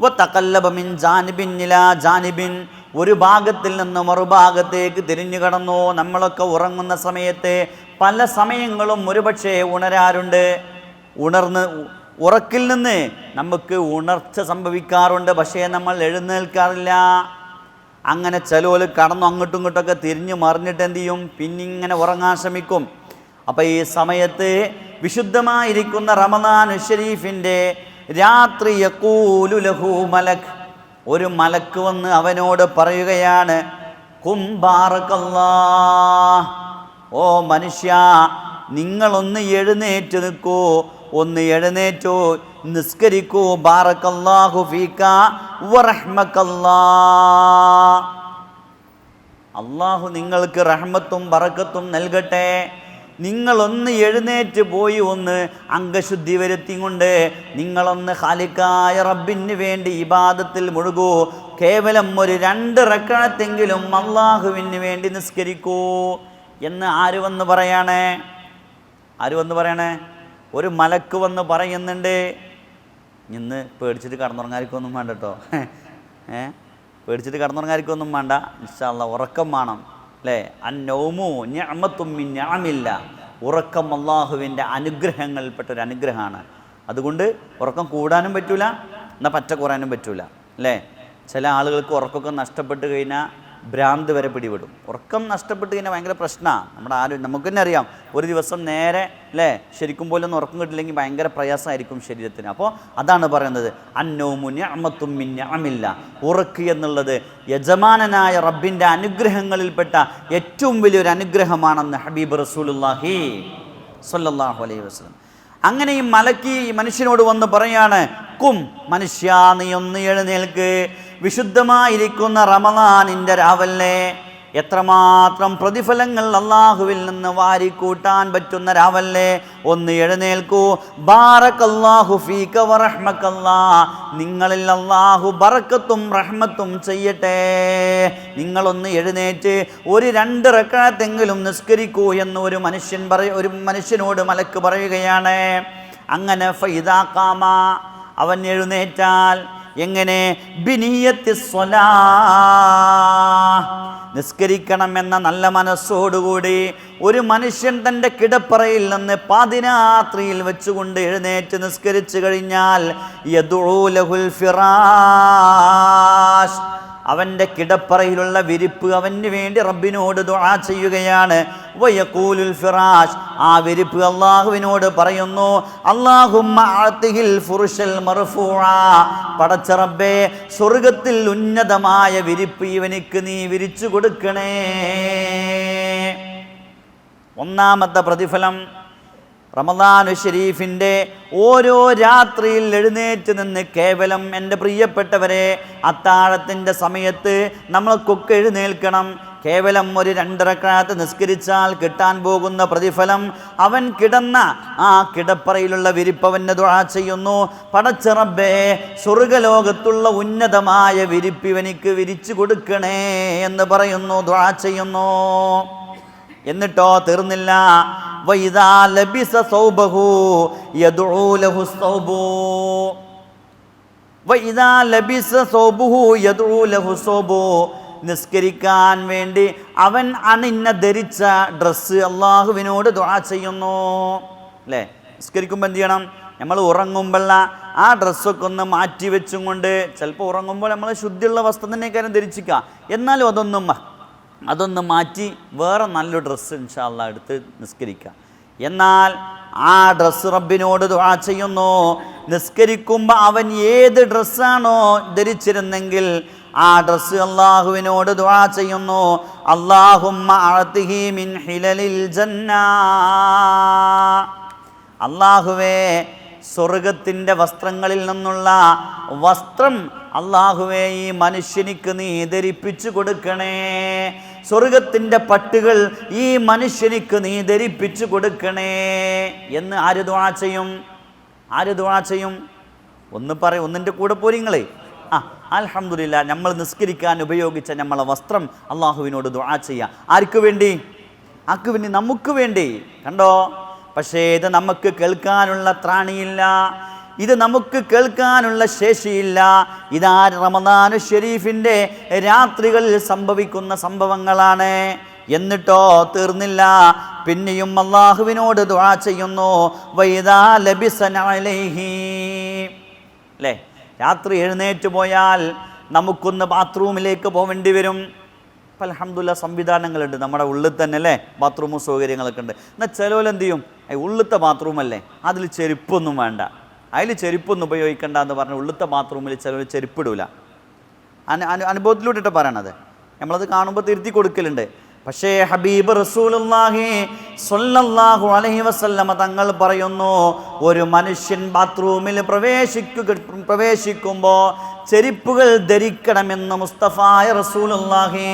വതഖല്ലബ മിൻ ജാനിബിൻ ഇലാ ജാനിബിൻ, ഒരു ഭാഗത്തിൽ നിന്ന് മറുഭാഗത്തേക്ക് തിരിഞ്ഞു കടന്നു. നമ്മളൊക്കെ ഉറങ്ങുന്ന സമയത്ത് പല സമയങ്ങളും ഒരുപക്ഷെ ഉണരാറുണ്ട്. ഉറക്കിൽ നിന്ന് നമുക്ക് ഉണർച്ച സംഭവിക്കാറുണ്ട്, പക്ഷേ നമ്മൾ എഴുന്നേൽക്കാറില്ല. അങ്ങനെ ചിലവർ കടന്നു അങ്ങോട്ടും ഇങ്ങോട്ടൊക്കെ തിരിഞ്ഞു മറിഞ്ഞിട്ട് എന്ത് ചെയ്യും? പിന്നിങ്ങനെ ഉറങ്ങാൻ ശ്രമിക്കും. അപ്പം ഈ സമയത്ത് വിശുദ്ധമായിരിക്കുന്ന റമളാൻ ഷരീഫിൻ്റെ രാത്രി യഖൂലു ലഹു മലക്, ഒരു മലക്ക് വന്ന് അവനോട് പറയുകയാണ്, ഖും ബാറകല്ലാഹ്, ഓ മനുഷ്യ, നിങ്ങളൊന്ന് എഴുന്നേറ്റ് നിൽക്കൂ, ഒന്ന് എഴുന്നേറ്റോ, നിസ്കരിക്കൂ. ബാറകല്ലാഹു ഫീക വറഹ്മകല്ലാഹ്, അള്ളാഹു നിങ്ങൾക്ക് റഹ്മത്തും ബറക്കത്തും നൽകട്ടെ. നിങ്ങളൊന്ന് എഴുന്നേറ്റ് പോയി ഒന്ന് അംഗശുദ്ധി വരുത്തിക്കൊണ്ട് നിങ്ങളൊന്ന് ഖാലിക്കായ റബ്ബിന് വേണ്ടി ഇബാദത്തിൽ മുഴുകൂ. കേവലം ഒരു 2 റക്അത്തെങ്കിലും അള്ളാഹുവിന് വേണ്ടി നിസ്കരിക്കൂ എന്ന് ആര് വന്ന് പറയണേ? ഒരു മലക്ക് വന്ന് പറയുന്നുണ്ട്. ഇന്ന് പേടിച്ചിട്ട് കടന്നുറങ്ങാതിരിക്കൊന്നും വേണ്ട കേട്ടോ. പേടിച്ചിട്ട് കടന്നുറങ്ങാതിരിക്കൊന്നും വേണ്ട. ഇൻഷാ അല്ലാഹ് ഉറക്കം വേണം അല്ലേ? അന്നൗമു നിഅമത്തും മിൻ നിഅമില്ലാ, ഉറക്കം അള്ളാഹുവിൻ്റെ അനുഗ്രഹങ്ങളിൽപ്പെട്ടൊരു അനുഗ്രഹമാണ്. അതുകൊണ്ട് ഉറക്കം കൂടാനും പറ്റൂല, എന്നാൽ പറ്റ കുറയാനും പറ്റൂല അല്ലേ? ചില ആളുകൾക്ക് ഉറക്കമൊക്കെ നഷ്ടപ്പെട്ട് കഴിഞ്ഞാൽ ഭ്രാന്ത് വരെ പിടിപെടും. ഉറക്കം നഷ്ടപ്പെട്ട് കഴിഞ്ഞാൽ ഭയങ്കര പ്രശ്നമാണ്. നമുക്ക് തന്നെ അറിയാം, ഒരു ദിവസം നേരെ അല്ലേ ശരിക്കും പോലെ ഒന്നും ഉറക്കം കിട്ടില്ലെങ്കിൽ ഭയങ്കര പ്രയാസമായിരിക്കും ശരീരത്തിന്. അപ്പോൾ അതാണ് പറയുന്നത്, അന്നൗമു നിഅമത്തും മിൻ നിഅമില്ലാ, ഉറക്ക് എന്നുള്ളത് യജമാനനായ റബ്ബിൻ്റെ അനുഗ്രഹങ്ങളിൽപ്പെട്ട ഏറ്റവും വലിയൊരു അനുഗ്രഹമാണെന്ന് ഹബീബ് റസൂലുള്ളാഹി സ്വല്ലല്ലാഹു അലൈഹി വസല്ലം. അങ്ങനെ ഈ മലക്ക് ഈ മനുഷ്യനോട് വന്ന് പറയാണ്, കും, മനുഷ്യ, നീ ഒന്ന് എഴുന്നേൽക്ക്, വിശുദ്ധമായിരിക്കുന്ന റമളാനിൻ്റെ രാവല്ലേ, എത്രമാത്രം പ്രതിഫലങ്ങൾ അള്ളാഹുവിൽ നിന്ന് വാരിക്കൂട്ടാൻ പറ്റുന്ന രാവല്ലേ, ഒന്ന് എഴുന്നേൽക്കൂ. ബാറകല്ലാഹു ഫീക വറഹ്മകല്ലാഹ്, നിങ്ങളിൽ അള്ളാഹു ബറക്കത്തും റഹ്മത്തും ചെയ്യട്ടെ. നിങ്ങളൊന്ന് എഴുന്നേറ്റ് ഒരു 2 റക്അത്തെങ്കിലും നിസ്കരിക്കൂ എന്ന് ഒരു മനുഷ്യനോട് മലക്ക് പറയുകയാണ്. അങ്ങനെ ഫൈദാ ഖാമ, അവൻ എഴുന്നേറ്റാൽ എങ്ങനെ? ബിനിയത്തി സ്വലാഹ്, നിസ്കരിക്കണമെന്ന നല്ല മനസ്സോടുകൂടി ഒരു മനുഷ്യൻ തൻ്റെ കിടപ്പറയിൽ നിന്ന് പാതിരാത്രിയിൽ വെച്ചുകൊണ്ട് എഴുന്നേറ്റ് നിസ്കരിച്ചു കഴിഞ്ഞാൽ, യദുഉ ലഹുൽ ഫിറാഷ്, അവൻ്റെ കിടപ്പറയിലുള്ള വിരിപ്പ് അവന് വേണ്ടി റബ്ബിനോട് ദുആ ചെയ്യുകയാണ്. വയഖൂലുൽ ഫിറാഷ്, ആ വിരിപ്പ് അള്ളാഹുവിനോട് പറയുന്നു, അല്ലാഹുമ്മ അഅതിഹിൽ ഫുർശൽ മർഫൂഅ, പടച്ച റബ്ബേ, സ്വർഗ്ഗത്തിൽ ഉന്നതമായ വിരിപ്പ് ഇവനിക്ക് നീ വിരിച്ചു കൊടുക്കണേ. ഒന്നാമത്തെ പ്രതിഫലം, റമദാനു ഷരീഫിൻ്റെ ഓരോ രാത്രിയിൽ എഴുന്നേറ്റ് നിന്ന് കേവലം എൻ്റെ പ്രിയപ്പെട്ടവരെ അത്താഴത്തിൻ്റെ സമയത്ത് നമ്മൾക്കൊക്കെ എഴുന്നേൽക്കണം. കേവലം ഒരു 2 റക്അത്ത് നിസ്കരിച്ചാൽ കിട്ടാൻ പോകുന്ന പ്രതിഫലം, അവൻ കിടന്ന ആ കിടപ്പറയിലുള്ള വിരിപ്പവന് ദുആ ചെയ്യുന്നു, പടച്ച റബ്ബേ സ്വർഗ്ഗലോകത്തുള്ള ഉന്നതമായ വിരിപ്പിവനിക്ക് വിരിച്ചു കൊടുക്കണേ എന്ന് പറയുന്നു, ദുആ ചെയ്യുന്നു. എന്നിട്ടോ തീർന്നില്ല. വൈദാ ലബിസ സൗബഹു യദ്ഉ ലഹു സൗബു, വൈദാ ലബിസ സൗബഹു യദ്ഉ ലഹു സൗബു, നിസ്കരിക്കാൻ വേണ്ടി അവൻ അണിഞ്ഞ ധരിച്ച ഡ്രസ്സ് അള്ളാഹുവിനോട് ദുആ ചെയ്യുന്നു. അല്ലേ? നിസ്കരിക്കുമ്പോൾ എന്ത് ചെയ്യണം? നമ്മൾ ഉറങ്ങുമ്പോഴുള്ള ആ ഡ്രസ്സൊക്കെ ഒന്ന് മാറ്റി വെച്ചും കൊണ്ട്, ചിലപ്പോൾ ഉറങ്ങുമ്പോൾ നമ്മൾ ശുദ്ധിയുള്ള വസ്ത്രം തന്നെ കാര്യം ധരിച്ചിക്കുക, എന്നാലും അതൊന്ന് മാറ്റി വേറെ നല്ലൊരു ഡ്രസ്സ് ഇൻഷാ അല്ലാഹ് എടുത്ത് നിസ്കരിക്കുക. എന്നാൽ ആ ഡ്രസ്സ് റബ്ബിനോട് ദുആ ചെയ്യുന്നു. നിസ്കരിക്കുമ്പോൾ അവൻ ഏത് ഡ്രസ്സാണോ ധരിച്ചിരുന്നെങ്കിൽ ആ ഡ്രസ്സ് അള്ളാഹുവിനോട് ദുആ ചെയ്യുന്നു, അല്ലാഹുമ്മ അഅതിഹി മിൻ ഹിലലിൽ ജന്ന, അള്ളാഹുവേ സ്വർഗത്തിൻ്റെ വസ്ത്രങ്ങളിൽ നിന്നുള്ള വസ്ത്രം അള്ളാഹുവേ ഈ മനുഷ്യനിക്ക് നീ ധരിപ്പിച്ചു കൊടുക്കണേ. സ്വർഗത്തിൻ്റെ പട്ടുകൾ ഈ മനുഷ്യനിക്ക് നീ ധരിപ്പിച്ചു കൊടുക്കണേ എന്ന് ആര് ദുആ ചെയ്യും? ആര് ദുആ ചെയ്യും? ഒന്നിൻ്റെ കൂടെ പോരിങ്ങളെ. അൽഹംദുലില്ലാ, നമ്മൾ നിസ്കരിക്കാൻ ഉപയോഗിച്ച നമ്മളെ വസ്ത്രം അള്ളാഹുവിനോട് ദുആ ചെയ്യുക. ആർക്ക് വേണ്ടി? നമുക്ക് വേണ്ടി. കണ്ടോ? പക്ഷേ ഇത് നമുക്ക് കേൾക്കാനുള്ള ത്രാണിയില്ല, ഇത് നമുക്ക് കേൾക്കാനുള്ള ശേഷിയില്ല. ഇതാ റമദാനു ഷരീഫിൻ്റെ രാത്രികളിൽ സംഭവിക്കുന്ന സംഭവങ്ങളാണ്. എന്നിട്ടോ തീർന്നില്ല, പിന്നെയും അള്ളാഹുവിനോട് ദുആ ചെയ്യുന്നു, വൈദാ ലബിസന അലൈഹി. അല്ലേ? രാത്രി എഴുന്നേറ്റ് പോയാൽ നമുക്കൊന്ന് ബാത്റൂമിലേക്ക് പോവേണ്ടി വരും. ഇപ്പം അൽഹംദുലില്ലാ സംവിധാനങ്ങളുണ്ട് നമ്മുടെ ഉള്ളിൽ തന്നെ, അല്ലേ? ബാത്റൂമും സൗകര്യങ്ങളൊക്കെ ഉണ്ട്. എന്നാൽ ചിലവരെന്ത് ചെയ്യും? ഉള്ളിലത്തെ ബാത്റൂമല്ലേ, അതിൽ ചെരുപ്പൊന്നും വേണ്ട, അതിൽ ചെരുപ്പൊന്നും ഉപയോഗിക്കേണ്ട എന്ന് പറഞ്ഞ് ഉള്ളിലത്തെ ബാത്റൂമിൽ ചിലവർ ചെരുപ്പിടൂല. അനുഭവത്തിലൂടെ പറയണത്, നമ്മളത് കാണുമ്പോൾ തിരുത്തി കൊടുക്കലുണ്ട്. പക്ഷേ ഹബീബ് റസൂലുള്ളാഹി സ്വല്ലല്ലാഹു അലൈഹി വസല്ലമ തങ്ങൾ പറയുന്നു, ഒരു മനുഷ്യൻ ബാത്റൂമിൽ പ്രവേശിക്കുമ്പോൾ ചെരുപ്പുകൾ ധരിക്കണമെന്ന് മുസ്തഫായ റസൂലുള്ളാഹി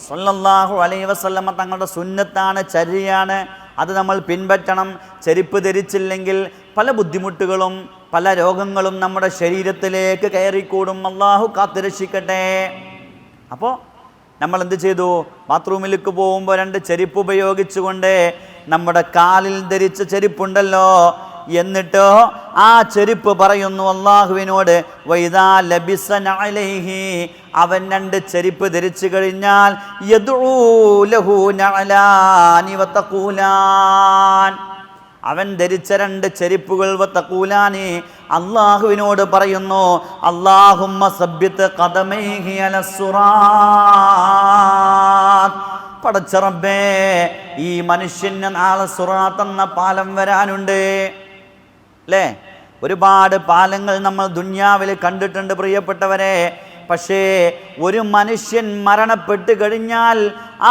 സ്വല്ലല്ലാഹു അലൈഹി വസല്ലമ തങ്ങളുടെ സുന്നത്താണ്, ചര്യയാണ്. അത് നമ്മൾ പിൻപറ്റണം. ചെരുപ്പ് ധരിച്ചില്ലെങ്കിൽ പല ബുദ്ധിമുട്ടുകളും പല രോഗങ്ങളും നമ്മുടെ ശരീരത്തിലേക്ക് കയറിക്കൂടും. അള്ളാഹു കാത്തുരക്ഷിക്കട്ടെ. അപ്പോൾ നമ്മൾ എന്ത് ചെയ്തു? ബാത്റൂമിലേക്ക് പോകുമ്പോൾ 2 ചെരുപ്പ് ഉപയോഗിച്ചുകൊണ്ട് നമ്മുടെ കാലിൽ ധരിച്ച ചെരുപ്പുണ്ടല്ലോ, എന്നിട്ടോ ആ ചെരുപ്പ് പറയുന്നു അള്ളാഹുവിനോട്, വൈദാ ലബിസന അലൈഹി, അവൻ 2 ചെരുപ്പ് ധരിച്ചു കഴിഞ്ഞാൽ യദ്ഉ ലഹു നഅലാനി വതഖൂലാൻ, അവൻ ധരിച്ച 2 ചെരുപ്പുകൾ വതഖൂലാനി അള്ളാഹുവിനോട് പറയുന്നു, അല്ലാഹുമ്മ സബ്ബിത് ഖദമൈഹി അലസ്സുറാത്ത്, പടച്ച റബ്ബേ ഈ മനുഷ്യന് നാളെ സുറാത്ത് എന്ന പാലം വരാനുണ്ട്. അല്ലേ? ഒരുപാട് പാലങ്ങൾ നമ്മൾ ദുനിയാവിൽ കണ്ടിട്ടുണ്ട് പ്രിയപ്പെട്ടവരെ. പക്ഷേ ഒരു മനുഷ്യൻ മരണപ്പെട്ട് കഴിഞ്ഞാൽ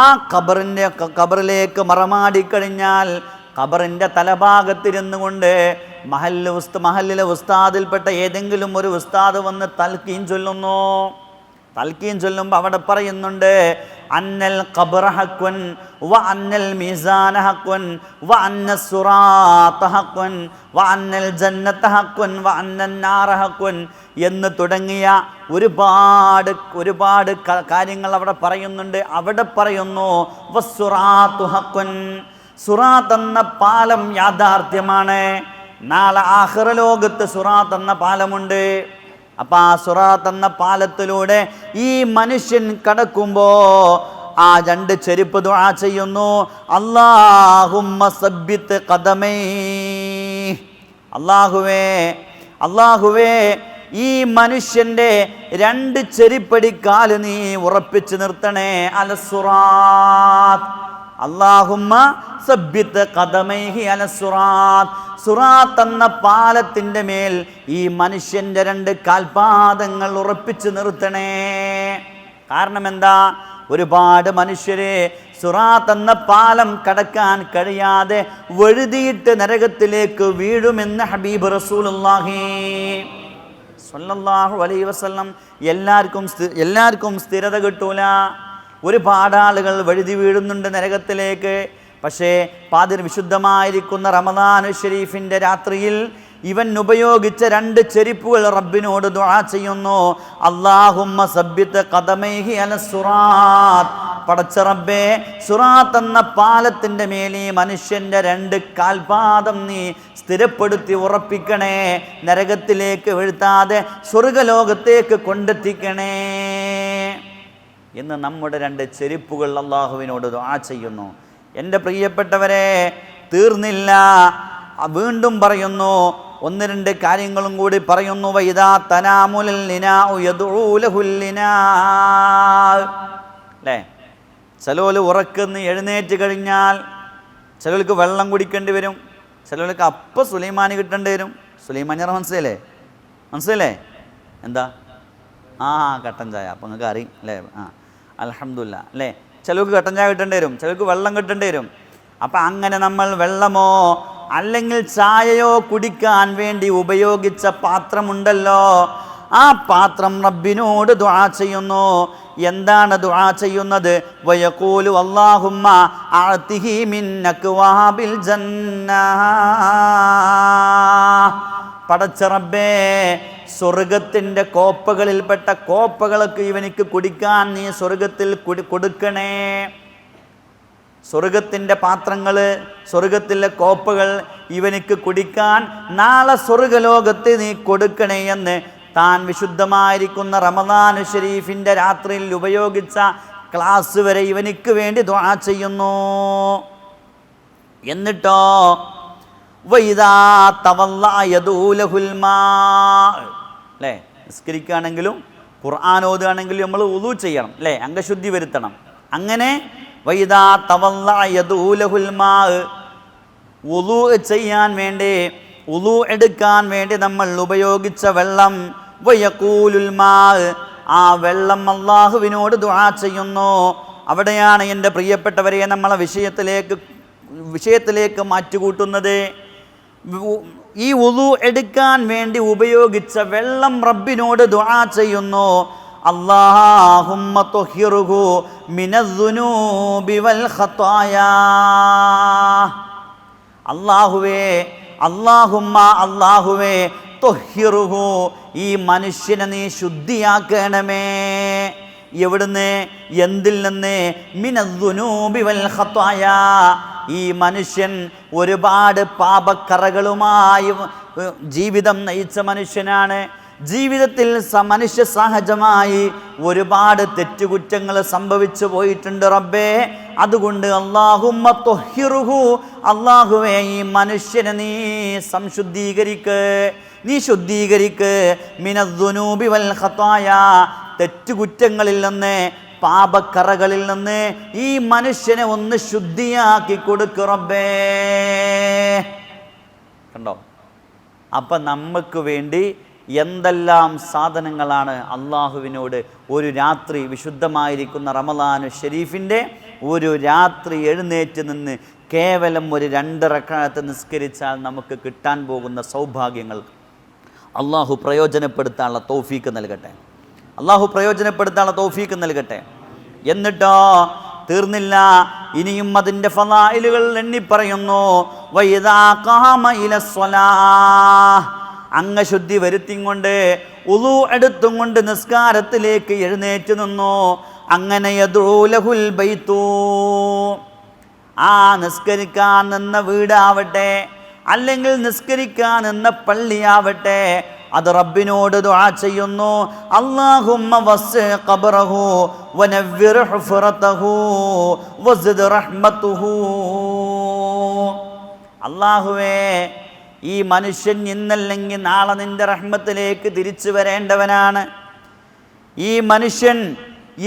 ആ ഖബറിലേക്ക് മറമാടിക്കഴിഞ്ഞാൽ ഖബറിൻ്റെ തലഭാഗത്തിരുന്നു കൊണ്ട് മഹല്ലിലെ ഉസ്താദിൽപ്പെട്ട ഏതെങ്കിലും ഒരു ഉസ്താദ് വന്ന് തൽക്കീൻ ചൊല്ലുന്നു. തൽക്കീൻ ചൊല്ലുമ്പോൾ അവിടെ പറയുന്നുണ്ട്, അന്നൽ ഖബ്റ ഹഖ്വൻ വ അന്നൽ മീസാന ഹഖ്വൻ വ അന്നസ് സുറാത്ത ഹഖ്വൻ വ അന്നൽ ജന്നത ഹഖ്വൻ വ അന്നൻ നാറ ഹഖ്വൻ എന്ന് തുടങ്ങിയ ഒരുപാട് കാര്യങ്ങൾ അവിടെ പറയുന്നുണ്ട്. അവിടെ പറയുന്നു വസ്സുറാത്തു ഹഖ്വൻ, സുറാത്ത് എന്ന പാലം യാഥാർത്ഥ്യമാണ്. നാളെ ആഖിറ ലോകത്ത് സുറാത്ത് എന്ന പാലമുണ്ട്. അപ്പം ആ സുറാത്ത് എന്ന പാലത്തിലൂടെ ഈ മനുഷ്യൻ കടക്കുമ്പോൾ ആ 2 ചെരുപ്പ് ദുആ ചെയ്യുന്നു, അല്ലാഹുമ്മ സബ്ബിത് ഖദമൈ, അല്ലാഹുവേ ഈ മനുഷ്യൻ്റെ 2 ചെരുപ്പടിക്കാല് നീ ഉറപ്പിച്ചു നിർത്തണേ. അലസ്സുറാത്ത്, അല്ലാഹുമ്മ സബ്ബിത് ഖദമൈഹി അലസ്സുറാത്ത്, സുറാത്ത് എന്ന പാലത്തിൻ്റെ മേൽ ഈ മനുഷ്യൻ്റെ 2 കാൽപാദങ്ങൾ ഉറപ്പിച്ചു നിർത്തണേ. കാരണം എന്താ? ഒരുപാട് മനുഷ്യരെ സിറാത്ത് എന്ന പാലം കടക്കാൻ കഴിയാതെ വഴുതിയിട്ട് നരകത്തിലേക്ക് വീഴുമെന്ന് ഹബീബ് റസൂലുള്ളാഹി സ്വല്ലല്ലാഹു അലൈഹി വസല്ലം. എല്ലാവർക്കും സ്ഥിരത കിട്ടൂല. ഒരുപാട് ആളുകൾ വഴുതി വീഴുന്നുണ്ട് നരകത്തിലേക്ക്. പക്ഷേ വിശുദ്ധമായിരിക്കുന്ന റമദാൻ ഷരീഫിൻ്റെ രാത്രിയിൽ ഇവൻ ഉപയോഗിച്ച 2 ചെരിപ്പുകൾ റബ്ബിനോട് ദുആ ചെയ്യുന്നു. അല്ലാഹുമ്മ സബ്ബിത് ഖദമൈഹി അലസ്സിറാത്ത്. പടച്ച റബ്ബേ, സിറാത്ത് എന്ന പാലത്തിൻ്റെ മേൽ ഈ മനുഷ്യൻ്റെ 2 കാൽപാദം നീ സ്ഥിരപ്പെടുത്തി ഉറപ്പിക്കണേ. നരകത്തിലേക്ക് വീഴ്ത്താതെ സ്വർഗലോകത്തേക്ക് കൊണ്ടെത്തിക്കണേ എന്ന് നമ്മുടെ 2 ചെരിപ്പുകൾ അല്ലാഹുവിനോട് ദുആ ചെയ്യുന്നു. എൻ്റെ പ്രിയപ്പെട്ടവരെ, തീർന്നില്ല, വീണ്ടും പറയുന്നു. 1-2 കാര്യങ്ങളും കൂടി പറയുന്നു. വൈദാ തനാമുൽ ലിനാഉ യദ്ഉ ലഹുൽ ലിനാ. അല്ലേ, ചിലർ ഉറക്കുന്ന് എഴുന്നേറ്റ് കഴിഞ്ഞാൽ ചിലർക്ക് വെള്ളം കുടിക്കേണ്ടി വരും, ചിലർക്ക് അപ്പം സുലൈമാനി കിട്ടേണ്ടി വരും. സുലൈമാനി മനസ്സിലല്ലേ എന്താ? കട്ടൻ ചായ. അപ്പം നിങ്ങൾക്ക് അറിയും അല്ലേ? അൽഹംദുലില്ലാ അല്ലേ. ചിലർക്ക് കട്ടൻ ചായ കിട്ടേണ്ടി വരും, ചിലർക്ക് വെള്ളം കിട്ടേണ്ടി വരും. അപ്പം അങ്ങനെ നമ്മൾ വെള്ളമോ അല്ലെങ്കിൽ ചായയോ കുടിക്കാൻ വേണ്ടി ഉപയോഗിച്ച പാത്രമുണ്ടല്ലോ, ആ പാത്രം റബ്ബിനോട് ദുആ ചെയ്യുന്നു. എന്താണ് ദുആ ചെയ്യുന്നത്? വയഖൂലു അല്ലാഹുമ്മ അഅതിഹി മിൻ അക്വാബിൽ ജന്നah. പടച്ച റബ്ബേ, സ്വർഗത്തിൻ്റെ കോപ്പകളിൽപ്പെട്ട കോപ്പകളൊക്കെ ഇവനിക്ക് കുടിക്കാൻ നീ സ്വർഗത്തിൽ കൊടുക്കണേ. സ്വർഗത്തിൻ്റെ പാത്രങ്ങൾ, സ്വർഗത്തിലെ കോപ്പകൾ ഇവനിക്ക് കുടിക്കാൻ നാളെ സ്വർഗലോകത്ത് നീ കൊടുക്കണേ എന്ന് താൻ വിശുദ്ധമായിരിക്കുന്ന റമദാൻ ഷരീഫിൻ്റെ രാത്രിയിൽ ഉപയോഗിച്ച ക്ലാസ് വരെ ഇവനിക്ക് വേണ്ടി ദുആ ചെയ്യുന്നു. എന്നിട്ടോ വൈദാ തവല്ലഅ യദൂ ലഹുൽ മാ. അല്ലേ, നിസ്കരിക്കുകയാണെങ്കിലും ഖുർആൻ ഓതുകയാണെങ്കിലും നമ്മൾ വുളു ചെയ്യണം അല്ലേ, അംഗശുദ്ധി വരുത്തണം. അങ്ങനെ വൈദാ തവല്ലഅ യദൂ ലഹുൽ മാ, വുളു ചെയ്യാൻ വേണ്ടി, വുളു എടുക്കാൻ വേണ്ടി നമ്മൾ ഉപയോഗിച്ച വെള്ളം, വയഖൂലുൽ മാ, ആ വെള്ളം അല്ലാഹുവിനോട് ദുആ ചെയ്യുന്നു. അവിടെയാണ് എൻ്റെ പ്രിയപ്പെട്ടവരെ നമ്മളെ വിഷയത്തിലേക്ക് മാറ്റുകൂട്ടുന്നത്. ഈ വുളു എടുക്കാൻ വേണ്ടി ഉപയോഗിച്ച വെള്ളം റബ്ബിനോട് ദുആ ചെയ്യുന്നു. അല്ലാഹുമ്മ തുഹിറുഹു മിനദ്ദുനൂബി വൽ ഖതായാ. അല്ലാഹുവേ തുഹിറുഹു, ഈ മനുഷ്യനെ നീ ശുദ്ധിയാക്കണമേ. എവിടുന്ന്? എന്തിൽ നിന്ന്? മിനദ്ദുനൂബി വൽ ഖതായാ. ഈ മനുഷ്യൻ ഒരുപാട് പാപക്കറകളുമായി ജീവിതം നയിച്ച മനുഷ്യനാണ്. ജീവിതത്തിൽ മനുഷ്യ സഹജമായി ഒരുപാട് തെറ്റുകുറ്റങ്ങൾ സംഭവിച്ചു പോയിട്ടുണ്ട് റബ്ബേ. അതുകൊണ്ട് അല്ലാഹുമ്മ തുഹിറുഹു, അല്ലാഹുവേ ഈ മനുഷ്യനെ നീ ശുദ്ധീകരിക്ക്. മിനദ്ദുനൂബി വൽ ഖതായാ, തെറ്റുകുറ്റങ്ങളിൽ നിന്ന്, പാപക്കറകളിൽ നിന്ന് ഈ മനുഷ്യനെ ഒന്ന് ശുദ്ധിയാക്കി കൊടുക്ക് റബ്ബേ. കണ്ടോ? അപ്പം നമുക്ക് വേണ്ടി എന്തെല്ലാം സാധനങ്ങളാണ് അള്ളാഹുവിനോട് ഒരു രാത്രി, വിശുദ്ധമായിരിക്കുന്ന റമദാൻ ഷരീഫിൻ്റെ ഒരു രാത്രി എഴുന്നേറ്റ് നിന്ന് കേവലം ഒരു 2 റക്അത്ത് നിസ്കരിച്ചാൽ നമുക്ക് കിട്ടാൻ പോകുന്ന സൗഭാഗ്യങ്ങൾ അള്ളാഹു പ്രയോജനപ്പെടുത്താനുള്ള തൗഫീക്ക് നൽകട്ടെ. എന്നിട്ടോ തീർന്നില്ല, ഇനിയും അതിൻ്റെ ഫളായിലുകൾ എണ്ണി പറയുന്നു. വഇദാ ഖാമ ഇലസ്സലാഹ്, അംഗശുദ്ധി വരുത്തിക്കൊണ്ട് ഉളു എടുത്തും കൊണ്ട് നിസ്കാരത്തിലേക്ക് എഴുന്നേറ്റ് നിന്നു. അങ്ങനെ യദ്ഉ ലഹുൽ ബൈതു, ആ നിസ്കരിക്കാൻ നിന്ന വീടാവട്ടെ അല്ലെങ്കിൽ നിസ്കരിക്കാൻ നിന്ന പള്ളിയാവട്ടെ, അത് റബ്ബിനോട് ദുആ ചെയ്യുന്നു. അല്ലാഹുമ്മ വസ്സി ഖബ്റഹു വനവ്വിർ ഹുഫറതഹു വസിദ് റഹ്മതുഹു. അല്ലാഹുവേ, ഈ മനുഷ്യൻ ഇന്നല്ലെങ്കിൽ നാളെ നിന്റെ റഹ്മത്തിലേക്ക് തിരിച്ചു വരേണ്ടവനാണ്. ഈ മനുഷ്യൻ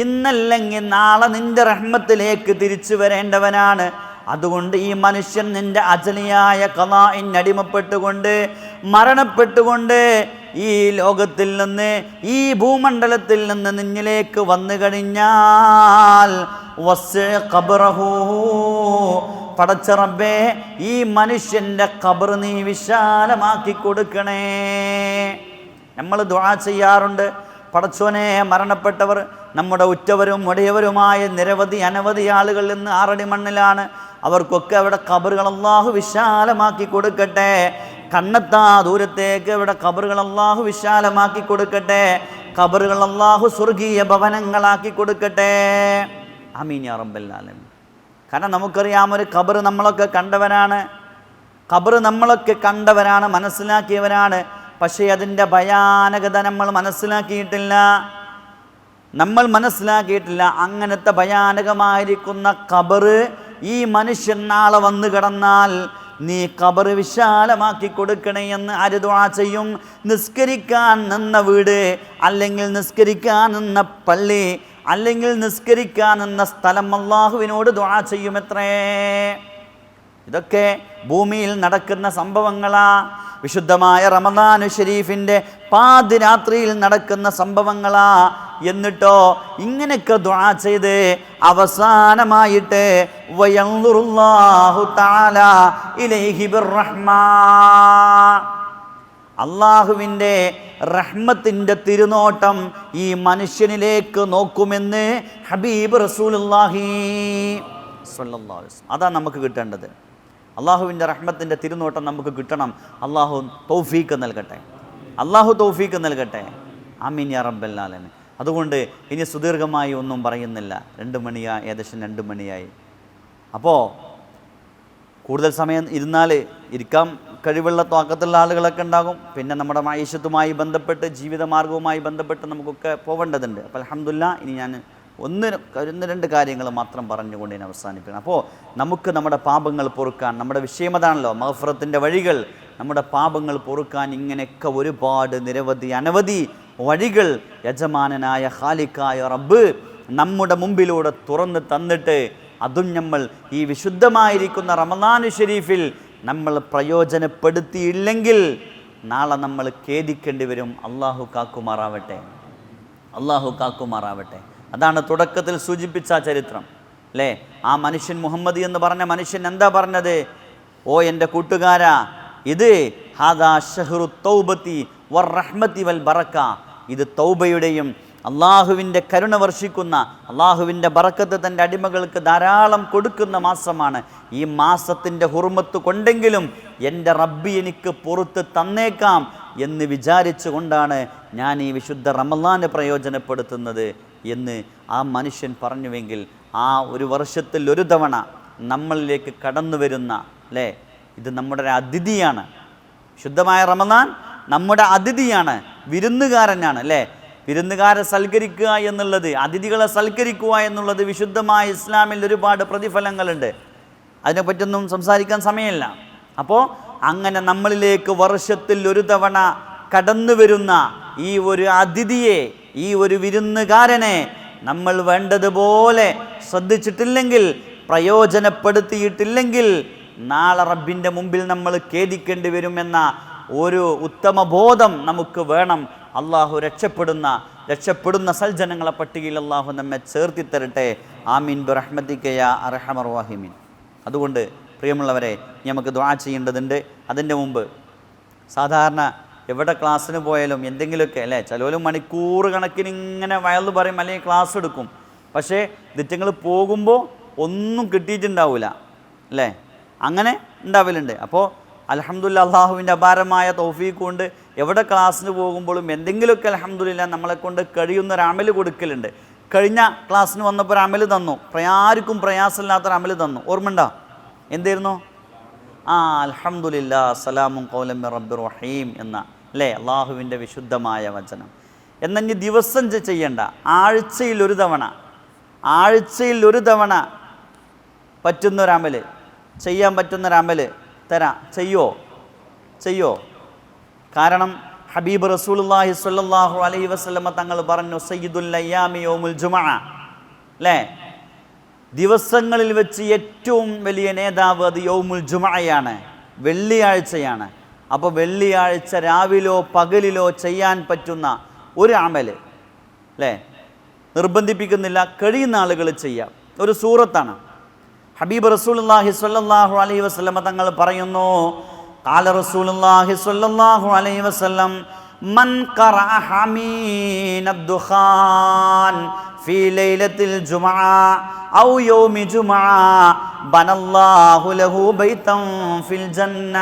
ഇന്നല്ലെങ്കിൽ നാളെ നിന്റെ റഹ്മത്തിലേക്ക് തിരിച്ചു വരേണ്ടവനാണ്. അതുകൊണ്ട് ഈ മനുഷ്യൻ നിന്റെ അജലിയായ ഖളാഇന് അടിമപ്പെട്ടുകൊണ്ട് മരണപ്പെട്ടുകൊണ്ട് ഈ ലോകത്തിൽ നിന്ന്, ഈ ഭൂമണ്ഡലത്തിൽ നിന്ന് നിന്നിലേക്ക് വന്നു കഴിഞ്ഞാൽ വസ്സിഅ ഖബ്റഹു, പടച്ച റബ്ബേ ഈ മനുഷ്യൻ്റെ ഖബർ നീ വിശാലമാക്കി കൊടുക്കണേ. നമ്മൾ ദുആ ചെയ്യാറുണ്ട്, പടച്ചോനെ മരണപ്പെട്ടവർ നമ്മുടെ ഉറ്റവരും ഉടയവരുമായ അനവധി ആളുകൾ ഇന്ന് 6 അടി മണ്ണിലാണ്. അവർക്കൊക്കെ അവിടെ ഖബറുകൾ അല്ലാഹു വിശാലമാക്കി കൊടുക്കട്ടെ. കണ്ണെത്താ ദൂരത്തേക്ക് അവിടെ ഖബറുകൾ അല്ലാഹു വിശാലമാക്കി കൊടുക്കട്ടെ. ഖബറുകൾ അല്ലാഹു സ്വർഗീയ ഭവനങ്ങളാക്കി കൊടുക്കട്ടെ. ആമീൻ യാ റബ്ബൽ ആലമീൻ. കാരണം നമുക്കറിയാം, ഒരു ഖബർ നമ്മളൊക്കെ കണ്ടവരാണ്, മനസ്സിലാക്കിയവരാണ്. പക്ഷേ അതിൻ്റെ ഭയാനകത നമ്മൾ മനസ്സിലാക്കിയിട്ടില്ല. അങ്ങനത്തെ ഭയാനകമായിരിക്കുന്ന ഖബർ ഈ മനുഷ്യൻ നാളെ വന്നു കിടന്നാൽ നീ ഖബർ വിശാലമാക്കി കൊടുക്കണേ എന്ന് ആര് ദുആ ചെയ്യും? നിസ്കരിക്കാൻ നിന്ന വീട്, അല്ലെങ്കിൽ നിസ്കരിക്കാൻ നിന്ന പള്ളി, അല്ലെങ്കിൽ നിസ്കരിക്കാൻ നിന്ന സ്ഥലം അല്ലാഹുവിനോട് ദുആ ചെയ്യുമത്രേ. ഇതൊക്കെ ഭൂമിയിൽ നടക്കുന്ന സംഭവങ്ങളാ. വിശുദ്ധമായ റമദാൻ ഷരീഫിൻ്റെ പാതിരാത്രിയിൽ നടക്കുന്ന സംഭവങ്ങളാ. എന്നിട്ടോ ഇങ്ങനെയൊക്കെ ദുആ ചെയ്ത് അവസാനമായിട്ട് വയൻദുറുല്ലാഹു തആല ഇലൈഹി ബിർറഹ്മാ, അള്ളാഹുവിൻ്റെ റഹ്മത്തിൻ്റെ തിരുനോട്ടം ഈ മനുഷ്യനിലേക്ക് നോക്കുമെന്ന് ഹബീബ് റസൂലുള്ളാഹി സ്വല്ലല്ലാഹു അലൈഹി വസല്ലം. അതാ നമുക്ക് കിട്ടേണ്ടത്. അള്ളാഹുവിൻ്റെ റഹ്മത്തിൻ്റെ തിരുനോട്ടം നമുക്ക് കിട്ടണം. അള്ളാഹു തൗഫീക്ക് നൽകട്ടെ. ആമീൻ യാ റബ്ബൽ ആലമീൻ. അതുകൊണ്ട് ഇനി സുദീർഘമായി ഒന്നും പറയുന്നില്ല. 2 മണിയായി, ഏകദേശം 2 മണിയായി. അപ്പോൾ കൂടുതൽ സമയം ഇരിക്കാൻ കഴിവുള്ള ത്വാക്കത്തുള്ള ആളുകളൊക്കെ ഉണ്ടാകും. പിന്നെ നമ്മുടെ മഈശത്തുമായി ബന്ധപ്പെട്ട്, ജീവിതമാർഗവുമായി ബന്ധപ്പെട്ട് നമുക്കൊക്കെ പോവേണ്ടതുണ്ട്. അപ്പോൾ അൽഹംദുലില്ലാഹ് ഇനി ഞാൻ ഒന്ന് 2 കാര്യങ്ങൾ മാത്രം പറഞ്ഞുകൊണ്ട് ഞാൻ അവസാനിപ്പിക്കണം. അപ്പോൾ നമുക്ക് നമ്മുടെ പാപങ്ങൾ പൊറുക്കാൻ, നമ്മുടെ വിഷയമതാണല്ലോ മഗ്ഫിറത്തിൻ്റെ വഴികൾ, നമ്മുടെ പാപങ്ങൾ പൊറുക്കാൻ ഇങ്ങനെയൊക്കെ ഒരുപാട് അനവധി വഴികൾ യജമാനനായ ഖാലിഖായ റബ്ബ് നമ്മുടെ മുമ്പിലൂടെ തുറന്ന് തന്നിട്ട്, അതും നമ്മൾ ഈ വിശുദ്ധമായിരിക്കുന്ന റമദാൻ ഷരീഫിൽ നമ്മൾ പ്രയോജനപ്പെടുത്തിയില്ലെങ്കിൽ നാളെ നമ്മൾ ഖേദിക്കേണ്ടി വരും. അല്ലാഹു കാക്കുമാറാവട്ടെ. അതാണ് തുടക്കത്തിൽ സൂചിപ്പിച്ച ചരിത്രം അല്ലേ? ആ മനുഷ്യൻ, മുഹമ്മദ് എന്ന് പറഞ്ഞ മനുഷ്യൻ എന്താ പറഞ്ഞത്? ഓ എൻ്റെ കൂട്ടുകാരാ, ഇത് ഹാദാ ഷഹ്റു തൗബത്തി വറഹ്മത്തി വൽ ബറക്ക, ഇത് തൗബയുടെയും അള്ളാഹുവിൻ്റെ കരുണ വർഷിക്കുന്ന, അള്ളാഹുവിൻ്റെ ബറക്കത്ത് തൻ്റെ അടിമകൾക്ക് ധാരാളം കൊടുക്കുന്ന മാസമാണ്. ഈ മാസത്തിൻ്റെ ഹുർമത്ത് കൊണ്ടെങ്കിലും എൻ്റെ റബ്ബി എനിക്ക് പുറത്ത് തന്നേക്കാം എന്ന് വിചാരിച്ചു കൊണ്ടാണ് ഞാൻ ഈ വിശുദ്ധ റമളാനെ പ്രയോജനപ്പെടുത്തുന്നത് എന്ന് ആ മനുഷ്യൻ പറഞ്ഞുവെങ്കിൽ, ആ ഒരു വർഷത്തിൽ ഒരു തവണ നമ്മളിലേക്ക് കടന്നു വരുന്ന അല്ലേ, ഇത് നമ്മുടെ ഒരു അതിഥിയാണ്. ശുദ്ധമായ റമളാൻ നമ്മുടെ അതിഥിയാണ്, വിരുന്നുകാരനാണ് അല്ലേ? വിരുന്നുകാരെ സൽക്കരിക്കുക എന്നുള്ളത്, അതിഥികളെ സൽക്കരിക്കുക എന്നുള്ളത് വിശുദ്ധമായ ഇസ്ലാമിൽ ഒരുപാട് പ്രതിഫലങ്ങളുണ്ട്. അതിനെപ്പറ്റൊന്നും സംസാരിക്കാൻ സമയമില്ല. അപ്പോൾ അങ്ങനെ നമ്മളിലേക്ക് വർഷത്തിൽ ഒരു തവണ കടന്നു വരുന്ന ഈ ഒരു അതിഥിയെ, ഈ ഒരു വിരുന്നുകാരനെ നമ്മൾ വേണ്ടതുപോലെ ശ്രദ്ധിച്ചിട്ടില്ലെങ്കിൽ, പ്രയോജനപ്പെടുത്തിയിട്ടില്ലെങ്കിൽ നാളെ റബ്ബിൻ്റെ മുമ്പിൽ നമ്മൾ ഖേദിക്കേണ്ടി വരുമെന്ന ഒരു ഉത്തമ ബോധം നമുക്ക് വേണം. അള്ളാഹു രക്ഷപ്പെടുന്ന സൽജനങ്ങളെ പട്ടികയിൽ അള്ളാഹു നമ്മെ ചേർത്തി തരട്ടെ. ആമീൻ ബിറഹ്മതിക യാ അർഹമർ റഹീമീൻ. അതുകൊണ്ട് പ്രിയമുള്ളവരെ, നമുക്ക് ദുആ ചെയ്യേണ്ടതുണ്ട്. അതിൻ്റെ മുമ്പ് സാധാരണ എവിടെ ക്ലാസ്സിന് പോയാലും എന്തെങ്കിലുമൊക്കെ അല്ലേ, ചിലവരും മണിക്കൂർ കണക്കിന് ഇങ്ങനെ വയല് പറയും, അല്ലെങ്കിൽ ക്ലാസ് എടുക്കും. പക്ഷേ ദിറ്റങ്ങൾ പോകുമ്പോൾ ഒന്നും കിട്ടിയിട്ടുണ്ടാവില്ല അല്ലേ? അങ്ങനെ ഉണ്ടാവലുണ്ട്. അപ്പോൾ അൽഹംദുലില്ലാഹ് അള്ളാഹുവിൻ്റെ അപാരമായ തൗഫീഖ് കൊണ്ട് എവിടെ ക്ലാസ്സിന് പോകുമ്പോഴും എന്തെങ്കിലുമൊക്കെ അൽഹംദുലില്ലാഹ് നമ്മളെക്കൊണ്ട് കഴിയുന്ന ഒരു അമല് കൊടുക്കലുണ്ട്. കഴിഞ്ഞ ക്ലാസ്സിന് വന്നപ്പോൾ ഒരു അമല് തന്നു, ആർക്കും പ്രയാസമില്ലാത്തൊരു അമല് തന്നു. ഓർമ്മയുണ്ടോ? എന്തായിരുന്നു? അൽഹംദുലില്ലാഹ് സലാമുൻ ഖൗലൻ മിർ റബ്ബിർ റഹീം എന്ന അല്ലേ അള്ളാഹുവിൻ്റെ വിശുദ്ധമായ വചനം. എന്നാൽ ദിവസം ചെയ്യേണ്ട, ആഴ്ചയിൽ ഒരു തവണ പറ്റുന്നൊരമല്, ചെയ്യാൻ പറ്റുന്നൊരമല് തരാം. ചെയ്യോ? കാരണം ഹബീബ് റസൂലുള്ളാഹി സ്വല്ലല്ലാഹു അലൈഹി വസല്ലമ തങ്ങൾ പറഞ്ഞു, സയ്യിദുൽ അയ്യാമി യൗമുൽ ജുമുഅ അല്ലേ, ദിവസങ്ങളിൽ വെച്ച് ഏറ്റവും വലിയ നേതാവ് അത് യൗമുൽ ജുമുഅയാണ്, വെള്ളിയാഴ്ചയാണ്. അപ്പോൾ വെള്ളിയാഴ്ച രാവിലോ പകലിലോ ചെയ്യാൻ പറ്റുന്ന ഒരു അമല് അല്ലേ, നിർബന്ധിപ്പിക്കുന്നില്ല, കഴിയുന്ന ആളുകൾ ചെയ്യാം. ഒരു സൂറത്താണ്. ഹബീബ് റസൂലുള്ളാഹി സ്വല്ലല്ലാഹു അലൈഹി വസല്ലം തങ്ങൾ പറയുന്നു, ഖാല റസൂലുള്ളാഹി സ്വല്ലല്ലാഹു അലൈഹി വസല്ലം മൻ ഖറഅ ഹമീനദ് ദുഖാൻ ഫീ ലൈലത്തിൽ ജുമുഅ ഔ യൗമി ജുമുഅ ബനല്ലാഹു ലഹു ബൈതൻ ഫിൽ ജന്ന.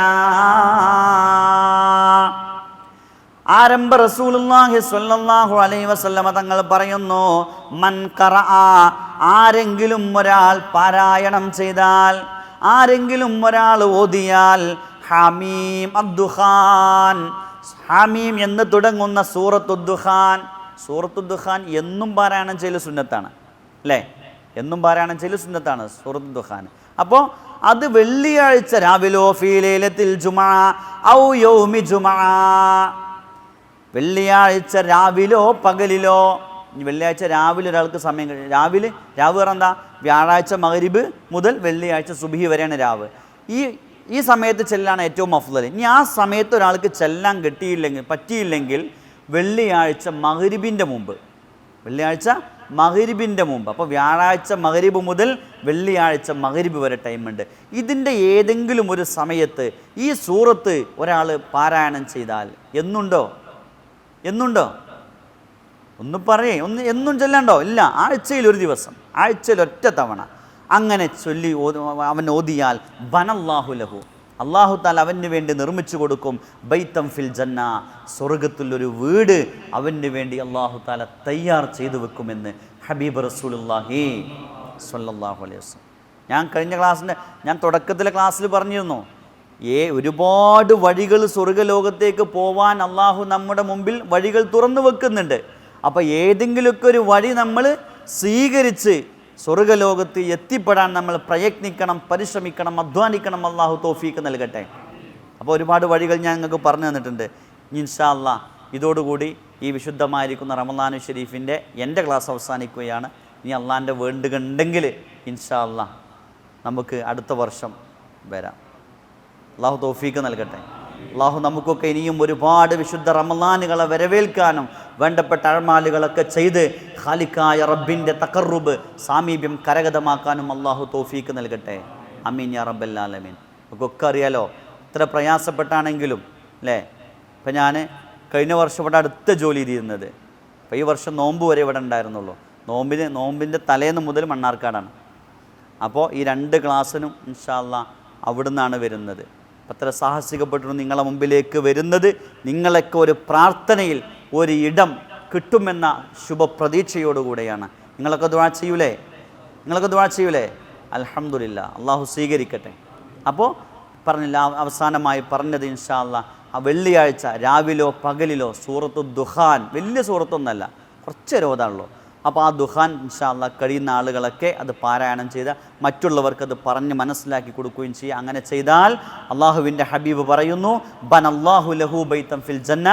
ആരംഭ റസൂലുള്ളാഹി സ്വല്ലല്ലാഹു അലൈഹി വസല്ലമ തങ്ങൾ പറയുന്നു, മൻ ഖറഅ, ആരെങ്കിലും ഒരാൾ പാരായണം ചെയ്താൽ, ആരെങ്കിലും ഒരാൾ ഓതിയാൽ ഹമീം അദ്ദുഖാൻ, ഹമീം എന്ന് തുടങ്ങുന്ന സൂറത്തുദ്ദുഖാൻ. സൂറത്തുദ്ദുഖാൻ എന്നും പാരായണം ചെയ്യൽ സുന്നത്താണ് അല്ലേ? എന്നും പാരായണം ചെയ്യൽ സുന്നത്താണ് സൂറത്തുദ്ദുഖാൻ. അപ്പോൾ അത് വെള്ളിയാഴ്ച രാവിലോ ഫീ ലൈലത്തിൽ ജുമുഅ ഔ യൗമി ജുമുഅ, വെള്ളിയാഴ്ച രാവിലോ പകലിലോ. വെള്ളിയാഴ്ച രാവിലെ ഒരാൾക്ക് സമയം കഴിയും. രാവ് പറഞ്ഞാൽ എന്താ? വ്യാഴാഴ്ച മഗ്രിബ് മുതൽ വെള്ളിയാഴ്ച സുബ്ഹി വരെയാണ് രാവ്. ഈ സമയത്ത് ചെല്ലാണ് ഏറ്റവും അഫ്ളൽ. ഇനി ആ സമയത്ത് ഒരാൾക്ക് ചെല്ലാൻ പറ്റിയില്ലെങ്കിൽ വെള്ളിയാഴ്ച മഗ്രിബിൻ്റെ മുമ്പ്, വെള്ളിയാഴ്ച മഗ്രിബിൻ്റെ മുമ്പ്. അപ്പോൾ വ്യാഴാഴ്ച മഗ്രിബ് മുതൽ വെള്ളിയാഴ്ച മഗ്രിബ് വരെ ടൈമുണ്ട്. ഇതിൻ്റെ ഏതെങ്കിലും ഒരു സമയത്ത് ഈ സൂറത്ത് ഒരാൾ പാരായണം ചെയ്താൽ എന്നുണ്ടോ? ഒന്ന് പറയേ, എന്നും ചൊല്ലണ്ടോ? ഇല്ല, ആഴ്ചയിൽ ഒരു ദിവസം, ആഴ്ചയിൽ ഒറ്റ തവണ അങ്ങനെ ചൊല്ലി അവൻ ഓതിയാൽ ബനല്ലാഹു ലഹു, അല്ലാഹു തആല അവന് വേണ്ടി നിർമ്മിച്ചു കൊടുക്കും ബൈതം ഫിൽ ജന്ന, സ്വർഗ്ഗത്തിലൊരു വീട് അവന് വേണ്ടി അല്ലാഹു തആല തയ്യാർ ചെയ്തു വെക്കുമെന്ന് ഹബീബ് റസൂലുള്ളാഹി സ്വല്ലല്ലാഹു അലൈഹി വസല്ലം. ഞാൻ തുടക്കത്തിലെ ക്ലാസ്സിൽ പറഞ്ഞിരുന്നു, ഒരുപാട് വഴികൾ സ്വർഗ്ഗലോകത്തേക്ക് പോവാൻ അള്ളാഹു നമ്മുടെ മുമ്പിൽ വഴികൾ തുറന്നു വെക്കുന്നുണ്ട്. അപ്പോൾ ഏതെങ്കിലുമൊക്കെ ഒരു വഴി നമ്മൾ സ്വീകരിച്ച് സ്വർഗ്ഗലോകത്ത് എത്തിപ്പെടാൻ നമ്മൾ പ്രയത്നിക്കണം, പരിശ്രമിക്കണം, അധ്വാനിക്കണം. അള്ളാഹു തൗഫീക്ക് നൽകട്ടെ. അപ്പോൾ ഒരുപാട് വഴികൾ ഞാൻ നിങ്ങൾക്ക് പറഞ്ഞു തന്നിട്ടുണ്ട്. ഇൻഷാ അല്ലാഹ് ഇതോടുകൂടി ഈ വിശുദ്ധമായിരിക്കുന്ന റമളാൻ ഷരീഫിൻ്റെ എൻ്റെ ക്ലാസ് അവസാനിക്കുകയാണ്. ഇനി അള്ളാഹിൻ്റെ വേണ്ടുകണ്ടെങ്കിൽ ഇൻഷാ അല്ലാഹ് നമുക്ക് അടുത്ത വർഷം വരാം. അള്ളാഹു തൗഫീക്ക് നൽകട്ടെ. അള്ളാഹു നമുക്കൊക്കെ ഇനിയും ഒരുപാട് വിശുദ്ധ റമളാനുകളെ വരവേൽക്കാനും വേണ്ടപ്പെട്ട അഴമാലുകളൊക്കെ ചെയ്ത് ഖാലിക്കായ റബ്ബിൻ്റെ തഖറുബ്, സാമീപ്യം കരഗതമാക്കാനും അള്ളാഹു തൗഫീക്ക് നൽകട്ടെ. അമീൻ യാ റബ്ബൽ ആലമീൻ. നമുക്കൊക്കെ അറിയാലോ, ഇത്ര പ്രയാസപ്പെട്ടാണെങ്കിലും അല്ലേ. ഇപ്പം ഞാൻ കഴിഞ്ഞ വർഷം ഇവിടെ അടുത്ത ജോലി ചെയ്തിരുന്നത്. അപ്പോൾ ഈ വർഷം നോമ്പ് വരെ ഇവിടെ ഉണ്ടായിരുന്നുള്ളൂ. നോമ്പിൻ്റെ തലേന്ന് മുതൽ മണ്ണാർക്കാടാണ്. അപ്പോൾ ഈ 2 ക്ലാസ്സിനും ഇൻഷാ അല്ലാഹ് അവിടുന്നാണ് വരുന്നത്. അത്ര സാഹസികപ്പെട്ടു നിങ്ങളെ മുമ്പിലേക്ക് വരുന്നത് നിങ്ങളൊക്കെ ഒരു പ്രാർത്ഥനയിൽ ഒരു ഇടം കിട്ടുമെന്ന ശുഭപ്രതീക്ഷയോടുകൂടെയാണ്. നിങ്ങളൊക്കെ ദുആ ചെയ്യൂലേ? അൽഹംദുലില്ലാ, അള്ളാഹു സ്വീകരിക്കട്ടെ. അപ്പോൾ പറഞ്ഞില്ല, അവസാനമായി പറഞ്ഞത് ഇൻഷാ അല്ലാഹ് ആ വെള്ളിയാഴ്ച രാവിലോ പകലിലോ സൂറത്തുദ്ദുഖാൻ, വലിയ സൂറത്തൊന്നല്ല, കുറച്ച് രോധാണല്ലോ. അപ്പോൾ ആ ദുഖാൻ ഇൻഷാ അല്ലാഹ് കഴിയുന്ന ആളുകളൊക്കെ അത് പാരായണം ചെയ്ത് മറ്റുള്ളവർക്ക് അത് പറഞ്ഞ് മനസ്സിലാക്കി കൊടുക്കുകയും ചെയ്യുക. അങ്ങനെ ചെയ്താൽ അള്ളാഹുവിൻ്റെ ഹബീബ് പറയുന്നു, ബനല്ലാഹു ലഹു ബൈതൻ ഫിൽ ജന്ന,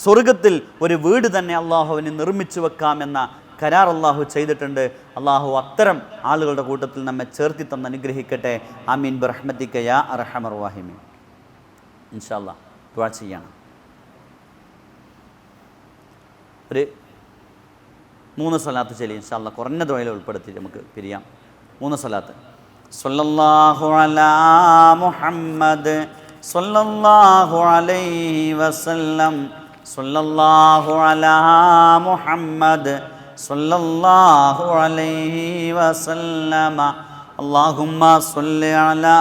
സ്വർഗത്തിൽ ഒരു വീട് തന്നെ അള്ളാഹുവിന് നിർമ്മിച്ചു വെക്കാമെന്ന കരാർ അള്ളാഹു ചെയ്തിട്ടുണ്ട്. അള്ളാഹു അത്തരം ആളുകളുടെ കൂട്ടത്തിൽ നമ്മെ ചേർത്തി തന്ന് അനുഗ്രഹിക്കട്ടെ. ആമീൻ ബിറഹ്മതിക യാ അർഹമർ റഹീമീൻ. ഇൻഷാ അല്ലാഹ് ദുആ ചെയ്യണം. ഒരു 3 സ്വലാത്ത് ചൊല്ലി ഇൻഷാ അല്ലാഹ് കുറഞ്ഞ ദുആയിൽ ഉൾപ്പെടുത്തി നമുക്ക് പിരിയാം. 3 സ്വലാത്ത്. സ്വല്ലല്ലാഹു അലാ മുഹമ്മദ് സ്വല്ലല്ലാഹു അലൈഹി വസല്ലം, സ്വല്ലല്ലാഹു അലാ മുഹമ്മദ് സ്വല്ലല്ലാഹു അലൈഹി വസല്ലമ, അല്ലാഹുമ്മ സ്വല്ലി അലാ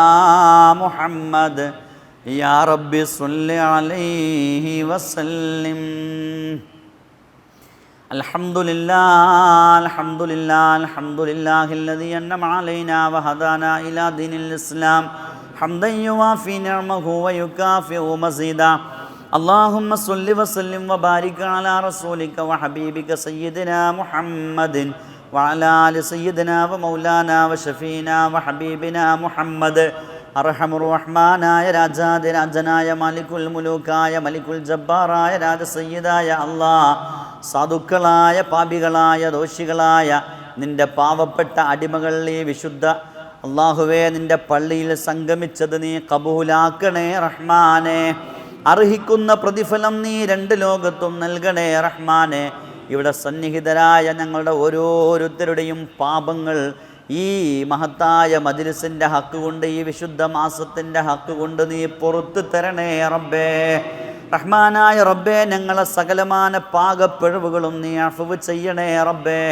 മുഹമ്മദ് യാ റബ്ബി സ്വല്ലി അലൈഹി വസല്ലിം. അൽഹംദുലില്ലാഹില്ലദീ അൻഅമ അലൈനാ വഹദാനാ ഇലാ ദീനിൽ ഇസ്ലാം ഹംദൻ യുവാഫി നിഅമഹു വയുകാഫിഉ മസീദാ. അല്ലാഹുമ്മ സ്വല്ലി വസല്ലിം വബാരിക് അലാ റസൂലിക വഹബീബിക സയ്യിദിനാ മുഹമ്മദിൻ വഅലാ ആലി സയ്യിദിനാ വമൗലാനാ വശഫീനാ വഹബീബിനാ മുഹമ്മദ്. അർഹമുർ റഹ്മാനായ രാജാതിരാജനായ മാലിക്കുൽ മുലൂക്കായ മലിക്കുൽ ജബ്ബാറായ രാജസയ്യിദായ അല്ലാഹ്, സാധുക്കളായ പാപികളായ ദോഷികളായ നിൻ്റെ പാവപ്പെട്ട അടിമകൾ ഈ വിശുദ്ധ അള്ളാഹുവേ നിൻ്റെ പള്ളിയിൽ സംഗമിച്ചത് നീ കബൂലാക്കണേ റഹ്മാനെ. അർഹിക്കുന്ന പ്രതിഫലം നീ 2 ലോകത്തും നൽകണേ റഹ്മാനെ. ഇവിടെ സന്നിഹിതരായ ഞങ്ങളുടെ ഓരോരുത്തരുടെയും പാപങ്ങൾ ഈ മഹത്തായ മജ്‌ലിസിൻ്റെ ഹക്ക് കൊണ്ട്, ഈ വിശുദ്ധ മാസത്തിൻ്റെ ഹക്ക് കൊണ്ട് നീ പുറത്തു തരണേ റബ്ബേ. റഹ്മാനായ റബ്ബേ, ഞങ്ങളെ സകലമാന പാകപ്പിഴവുകളും നീ അഫ്വ് ചെയ്യണേ റബ്ബേ.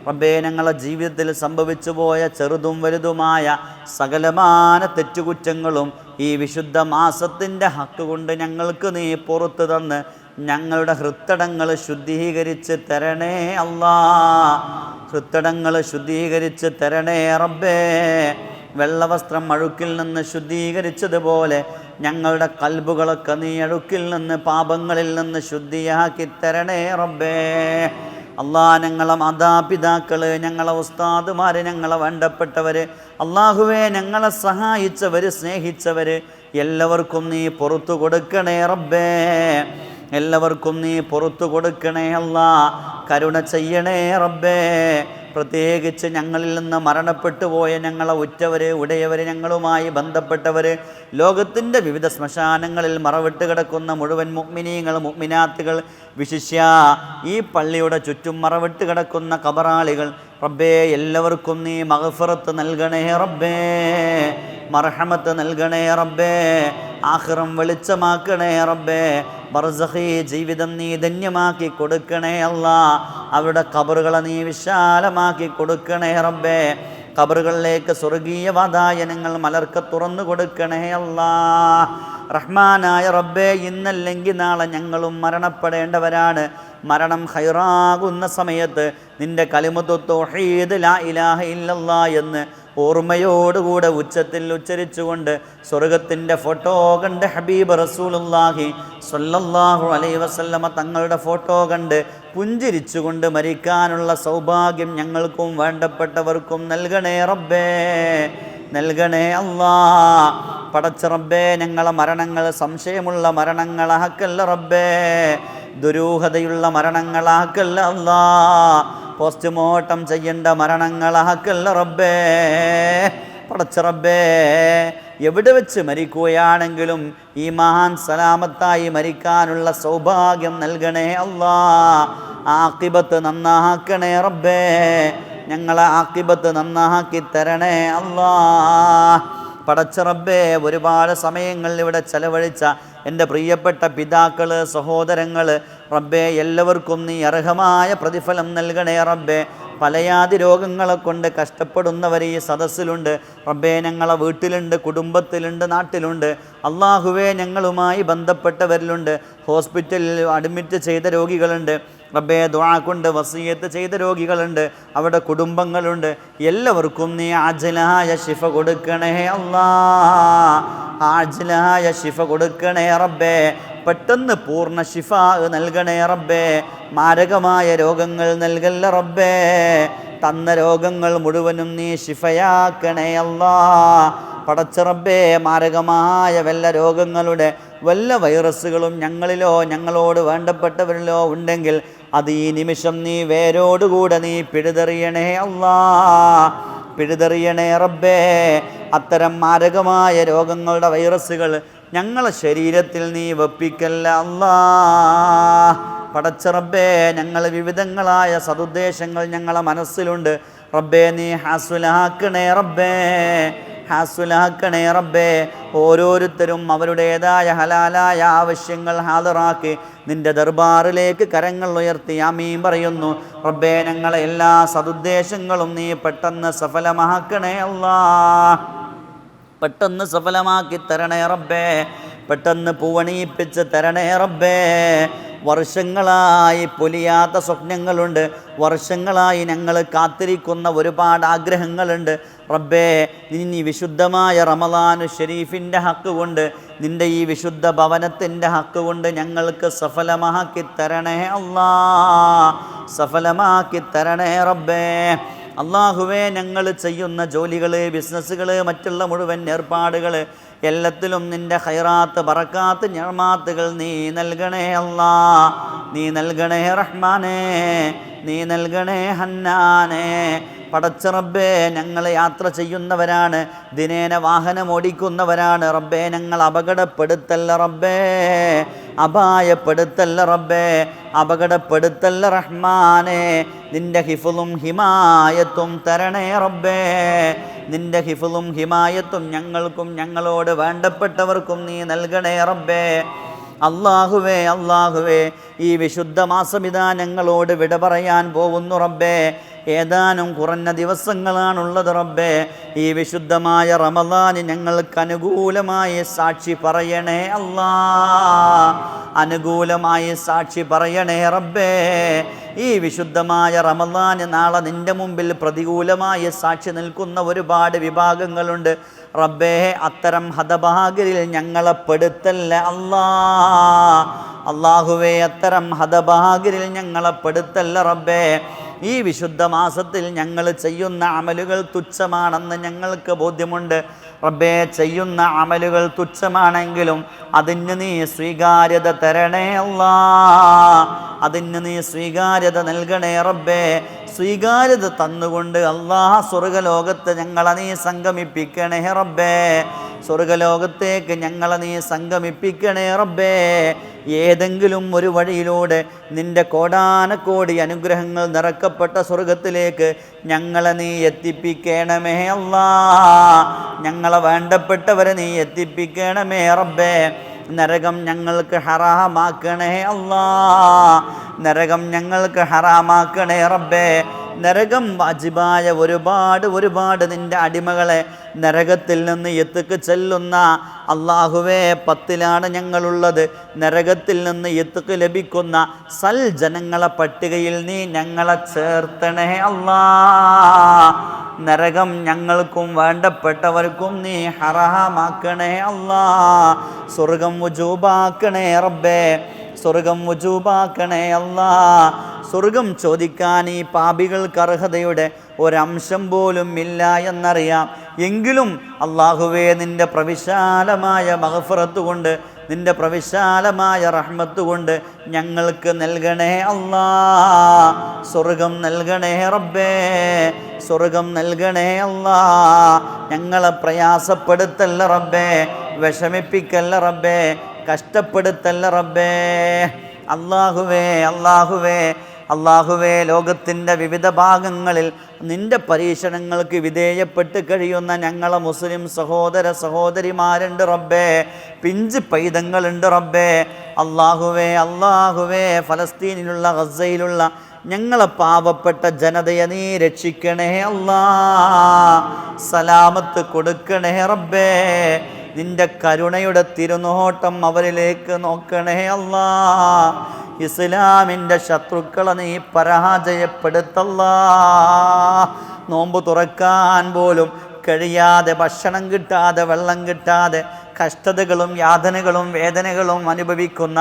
റബ്ബേ, ഞങ്ങളെ ജീവിതത്തിൽ സംഭവിച്ചു പോയ ചെറുതും വലുതുമായ സകലമാന തെറ്റുകുറ്റങ്ങളും ഈ വിശുദ്ധ മാസത്തിൻ്റെ ഹക്ക് കൊണ്ട് ഞങ്ങൾക്ക് നീ പുറത്തു തന്ന് ഞങ്ങളുടെ ഹൃത്തടങ്ങൾ ശുദ്ധീകരിച്ച് തരണേ അല്ലാ. ഹൃത്തടങ്ങൾ ശുദ്ധീകരിച്ച് തരണേ റബ്ബേ. വെള്ളവസ്ത്രം അഴുക്കിൽ നിന്ന് ശുദ്ധീകരിച്ചതുപോലെ ഞങ്ങളുടെ കൽബുകളൊക്കെ നീ അഴുക്കിൽ നിന്ന്, പാപങ്ങളിൽ നിന്ന് ശുദ്ധിയാക്കി തരണേ റബ്ബേ. അല്ലാ, ഞങ്ങളെ മാതാപിതാക്കൾ, ഞങ്ങളെ ഉസ്താദുമാർ, ഞങ്ങളെ വേണ്ടപ്പെട്ടവർ, അള്ളാഹുവേ ഞങ്ങളെ സഹായിച്ചവർ, സ്നേഹിച്ചവർ എല്ലാവർക്കും നീ പുറത്തു കൊടുക്കണേ റബ്ബേ. എല്ലാവർക്കും നീ പുറത്തു കൊടുക്കണേ അല്ലാ. കരുണ ചെയ്യണേ റബ്ബേ. പ്രത്യേകിച്ച് ഞങ്ങളിൽ നിന്ന് മരണപ്പെട്ടു പോയ ഞങ്ങളെ ഉറ്റവർ, ഉടയവർ, ഞങ്ങളുമായി ബന്ധപ്പെട്ടവർ, ലോകത്തിൻ്റെ വിവിധ ശ്മശാനങ്ങളിൽ മറവിട്ട് കിടക്കുന്ന മുഴുവൻ മുഅ്മിനീങ്ങൾ, മുഅ്മിനാത്തുകൾ, വിശിഷ്യ ഈ പള്ളിയുടെ ചുറ്റും മറവിട്ട് കിടക്കുന്ന ഖബറാളികൾ, റബ്ബേ എല്ലാവർക്കും നീ മഗ്ഫിറത്ത് നൽകണേ റബ്ബേ. മർഹമത്ത് നൽകണേ റബ്ബേ. ആഖിറം വെളിച്ചമാക്കണേ റബ്ബേ. ബർസഖി ജീവിതം നീ ധന്യമാക്കി കൊടുക്കണേ അല്ലാ. അവരുടെ ഖബറുകളെ നീ വിശാലമാക്കി കൊടുക്കണേ റബ്ബേ. ഖബറുകളിലേക്ക് സ്വർഗീയ വാതായനങ്ങൾ മലർക്ക തുറന്നു കൊടുക്കണേ അല്ലാ. റഹ്മാനായ റബ്ബേ, ഇന്നല്ലെങ്കിൽ നാളെ ഞങ്ങളും മരണപ്പെടേണ്ടവരാണ്. മരണം ഖൈറാകുന്ന സമയത്ത് നിൻ്റെ കലിമത്തു തൗഹീദ് ലാ ഇലാഹ ഇല്ലല്ലാഹ് എന്ന് ഓർമ്മയോടുകൂടെ ഉച്ചത്തിൽ ഉച്ചരിച്ചുകൊണ്ട് സ്വർഗത്തിൻ്റെ ഫോട്ടോ കണ്ട് ഹബീബ് റസൂലുള്ളാഹി സ്വല്ലല്ലാഹു അലൈഹി വസല്ലമ തങ്ങളുടെ ഫോട്ടോ കണ്ട് പുഞ്ചിരിച്ചുകൊണ്ട് മരിക്കാനുള്ള സൗഭാഗ്യം ഞങ്ങൾക്കും വേണ്ടപ്പെട്ടവർക്കും നൽകണേ റബ്ബേ. നൽകണേ അല്ലാ. പടച്ച റബ്ബേ, ഞങ്ങളെ മരണങ്ങൾ സംശയമുള്ള മരണങ്ങളാക്കല്ല റബ്ബേ. ദുരൂഹതയുള്ള മരണങ്ങളാക്കല്ല അല്ലാ. പോസ്റ്റ്മോർട്ടം ചെയ്യേണ്ട മരണങ്ങളാക്കല്ല റബ്ബേ. പടച്ച റബ്ബേ, എവിടെ വെച്ച് മരിക്കുകയാണെങ്കിലും ഈ മഹാൻ സലാമത്തായി മരിക്കാനുള്ള സൗഭാഗ്യം നൽകണേ അല്ലാ. ആഖിബത്ത് നന്നാക്കണേ റബ്ബേ. ഞങ്ങളെ ആഖിബത്ത് നന്നാക്കി തരണേ അല്ലാ. പടച്ച റബ്ബേ, ഒരുപാട് സമയങ്ങളിൽ ഇവിടെ ചെലവഴിച്ച എൻ്റെ പ്രിയപ്പെട്ട പിതാക്കൾ, സഹോദരങ്ങൾ, റബ്ബേ എല്ലാവർക്കും നീ അർഹമായ പ്രതിഫലം നൽകണേ റബ്ബേ. പലയാതി രോഗങ്ങളെ കൊണ്ട് കഷ്ടപ്പെടുന്നവർ ഈ സദസ്സിലുണ്ട് റബ്ബേ. ഞങ്ങളെ വീട്ടിലുണ്ട്, കുടുംബത്തിലുണ്ട്, നാട്ടിലുണ്ട്. അള്ളാഹുവേ, ഞങ്ങളുമായി ബന്ധപ്പെട്ടവരിലുണ്ട്. ഹോസ്പിറ്റലിൽ അഡ്മിറ്റ് ചെയ്ത രോഗികളുണ്ട് റബ്ബേ. ദുആ കൊണ്ട് വസിയത്ത് ചെയ്ത രോഗികളുണ്ട്, അവിടെ കുടുംബങ്ങളുണ്ട്. എല്ലാവർക്കും നീ ആജിലായ ശിഫ കൊടുക്കണേ അല്ലാ. ആജിലായ ശിഫ കൊടുക്കണേ റബ്ബേ. പെട്ടെന്ന് പൂർണ്ണ ശിഫ നൽകണേ റബ്ബേ. മാരകമായ രോഗങ്ങൾ നൽകല്ല റബ്ബേ. തന്ന രോഗങ്ങൾ മുഴുവനും നീ ശിഫയാക്കണേ അല്ലാ. പടച്ച റബ്ബേ, മാരകമായ വല്ല രോഗങ്ങളുടെ വല്ല വൈറസുകളും ഞങ്ങളിലോ ഞങ്ങളോട് വേണ്ടപ്പെട്ടവരിലോ ഉണ്ടെങ്കിൽ അത് ഈ നിമിഷം നീ വേരോടുകൂടെ നീ പിഴുതെറിയണേ അല്ലാ. പിഴുതെറിയണേ റബ്ബേ. അത്തരം മാരകമായ രോഗങ്ങളുടെ വൈറസുകൾ ഞങ്ങളെ ശരീരത്തിൽ നീ വെപ്പിക്കല്ല അല്ലാ. പടച്ച റബ്ബേ, ഞങ്ങൾ വിവിധങ്ങളായ സതുദ്ദേശങ്ങൾ ഞങ്ങളെ മനസ്സിലുണ്ട് റബ്ബേ. നീ ഹാസുലാക്കണേ റബ്ബേ. ഹാസുലാക്കണേ റബ്ബേ. ഓരോരുത്തരും അവരുടേതായ ഹലാലായ ആവശ്യങ്ങൾ ഹാദറാക്കി നിൻ്റെ ദർബാറിലേക്ക് കരങ്ങൾ ഉയർത്തി ആമീൻ പറയുന്നു റബ്ബേ. ഞങ്ങളെ എല്ലാ സതുദ്ദേശങ്ങളും നീ പെട്ടെന്ന് സഫലമാക്കണേ അല്ലാ. പെട്ടെന്ന് സഫലമാക്കി തരണേ റബ്ബേ. പെട്ടെന്ന് പൂവണിയിപ്പിച്ച് തരണേ റബ്ബേ. വർഷങ്ങളായി പൊലിയാത്ത സ്വപ്നങ്ങളുണ്ട്. വർഷങ്ങളായി ഞങ്ങൾ കാത്തിരിക്കുന്ന ഒരുപാട് ആഗ്രഹങ്ങളുണ്ട് റബ്ബേ. നീ വിശുദ്ധമായ റമളാനു ഷരീഫിൻ്റെ ഹക്ക് കൊണ്ട്, നിൻ്റെ ഈ വിശുദ്ധ ഭവനത്തിൻ്റെ ഹക്ക് കൊണ്ട് ഞങ്ങൾക്ക് സഫലമാക്കി തരണേ അല്ലാ. സഫലമാക്കി തരണേ റബ്ബേ. അള്ളാഹുവേ, ഞങ്ങൾ ചെയ്യുന്ന ജോലികൾ, ബിസിനസ്സുകൾ, മറ്റുള്ള മുഴുവൻ ഏർപ്പാടുകൾ എല്ലാത്തിലും നിൻ്റെ ഖൈറാത്ത്, ബറക്കാത്ത്, നിഅ്മാത്തുകൾ നീ നൽകണേ അല്ലാ. നീ നൽകണേ റഹ്മാനേ. നീ നൽകണേ ഹന്നാനേ. പടച്ച റബ്ബേ, ഞങ്ങൾ യാത്ര ചെയ്യുന്നവരാണ്, ദിനേന വാഹനം ഓടിക്കുന്നവരാണ് റബ്ബേ. ഞങ്ങൾ അപകടപ്പെടുത്തല്ല റബ്ബേ. അപായപ്പെടുത്തല്ല റബ്ബേ, അപകടപ്പെടുത്തല്ല റഹ്മാനെ. നിന്റെ ഹിഫുളും ഹിമായത്തും തരണേ റബ്ബേ. നിന്റെ ഹിഫുളും ഹിമായത്തും ഞങ്ങൾക്കും ഞങ്ങളോട് വേണ്ടപ്പെട്ടവർക്കും നീ നൽകണേ റബ്ബേ. അല്ലാഹുവേ അല്ലാഹുവേ, ഈ വിശുദ്ധ മാസമിതാ ഞങ്ങളോട് വിട പറയാൻ പോകുന്നു റബ്ബേ. ഏതാനും കുറഞ്ഞ ദിവസങ്ങളാണുള്ളത് റബ്ബേ. ഈ വിശുദ്ധമായ റമളാൻ ഞങ്ങൾക്ക് അനുകൂലമായി സാക്ഷി പറയണേ അല്ലാ, അനുകൂലമായി സാക്ഷി പറയണേ റബ്ബേ. ഈ വിശുദ്ധമായ റമളാൻ നാളെ നിന്റെ മുമ്പിൽ പ്രതികൂലമായി സാക്ഷി നിൽക്കുന്ന ഒരുപാട് വിഭാഗങ്ങളുണ്ട് റബ്ബേ. അത്തരം ഹതഭാഗ്യരിൽ ഞങ്ങളെ പെടുത്തല്ല അല്ലാ. അല്ലാഹുവേ, അത്തരം ഹതഭാഗ്യരിൽ ഞങ്ങളെ പെടുത്തല്ല റബ്ബേ. ഈ വിശുദ്ധ മാസത്തിൽ ഞങ്ങൾ ചെയ്യുന്ന അമലുകൾ തുച്ഛമാണെന്ന് ഞങ്ങൾക്ക് ബോധ്യമുണ്ട് റബ്ബേ. ചെയ്യുന്ന അമലുകൾ തുച്ഛമാണെങ്കിലും അതിന് നീ സ്വീകാര്യത തരണേ അല്ലാ, അതിന് നീ സ്വീകാര്യത നൽകണേ റബ്ബേ. സ്വീകാര്യത തന്നുകൊണ്ട് അല്ലാഹ് സ്വർഗലോകത്ത് ഞങ്ങളെ നീ സംഗമിപ്പിക്കണേ റബ്ബേ. സ്വർഗലോകത്തേക്ക് ഞങ്ങളെ നീ സംഗമിപ്പിക്കണേ റബ്ബേ. ഏതെങ്കിലും ഒരു വഴിയിലൂടെ നിന്റെ കോടാനക്കോടി അനുഗ്രഹങ്ങൾ നിറക്കപ്പെട്ട സ്വർഗത്തിലേക്ക് ഞങ്ങളെ നീ എത്തിപ്പിക്കണമേ അല്ലാ. ഞങ്ങളെ വേണ്ടപ്പെട്ടവരെ നീ എത്തിപ്പിക്കണമേ റബ്ബേ. നരകം ഞങ്ങൾക്ക് ഹറാമാക്കണേ അല്ലാ, നരകം ഞങ്ങൾക്ക് ഹറാമാക്കണേ റബ്ബേ. നരകം വാജിബായ ഒരുപാട് നിൻ്റെ അടിമകളെ നരകത്തിൽ നിന്ന് എത്തിക്ക് ചെല്ലുന്ന അല്ലാഹുവേ, 10ലാണ് ഞങ്ങളുള്ളത്. നരകത്തിൽ നിന്ന് എത്തിക്ക് ലഭിക്കുന്ന സൽ ജനങ്ങളെ പട്ടികയിൽ നീ ഞങ്ങളെ ചേർത്തണേ അല്ലാ. നരകം ഞങ്ങൾക്കും വേണ്ടപ്പെട്ടവർക്കും നീ ഹറാമാക്കണേ അല്ലാ. സ്വർഗം വുജൂബാക്കണേ റബ്ബേ, സ്വർഗം വുജൂബാക്കണേ അല്ലാ. സ്വർഗം ചോദിക്കാൻ ഈ പാപികൾക്ക് അർഹതയുടെ ഒരംശം പോലും ഇല്ല എന്നറിയാം. എങ്കിലും അല്ലാഹുവേ, നിൻ്റെ പ്രവിശാലമായ മഗ്ഫിറത്ത് കൊണ്ട്, നിൻ്റെ പ്രവിശാലമായ റഹ്മത്ത് കൊണ്ട് ഞങ്ങൾക്ക് നൽകണേ അല്ലാ. സ്വർഗം നൽകണേ റബ്ബേ, സ്വർഗം നൽകണേ അല്ലാ. ഞങ്ങളെ പ്രയാസപ്പെടുത്തല്ല റബ്ബേ, വിഷമിപ്പിക്കല്ല റബ്ബേ, കഷ്ടപ്പെടുത്തല്ല റബ്ബേ. അല്ലാഹുവേ അല്ലാഹുവേ അല്ലാഹുവേ, ലോകത്തിൻ്റെ വിവിധ ഭാഗങ്ങളിൽ നിൻ്റെ പരീക്ഷണങ്ങൾക്ക് വിധേയപ്പെട്ട് കഴിയുന്ന ഞങ്ങളെ മുസ്ലിം സഹോദര സഹോദരിമാരുണ്ട് റബ്ബേ, പിഞ്ച് പൈതങ്ങളുണ്ട് റബ്ബേ. അല്ലാഹുവേ അല്ലാഹുവേ, ഫലസ്തീനിലുള്ള ഗസയിലുള്ള ഞങ്ങളെ പാവപ്പെട്ട ജനതയെ നീ രക്ഷിക്കണേ അല്ലാ. സലാമത്ത് കൊടുക്കണേ റബ്ബേ. നിന്റെ കരുണയുടെ തിരുനോട്ടം അവരിലേക്ക് നോക്കണേ അല്ലാ. ഇസ്ലാമിൻ്റെ ശത്രുക്കളെ നീ പരാജയപ്പെടുത്തല്ലാ. നോമ്പ് തുറക്കാൻ പോലും കഴിയാതെ, ഭക്ഷണം കിട്ടാതെ, വെള്ളം കിട്ടാതെ, കഷ്ടതകളും യാതനകളും വേദനകളും അനുഭവിക്കുന്ന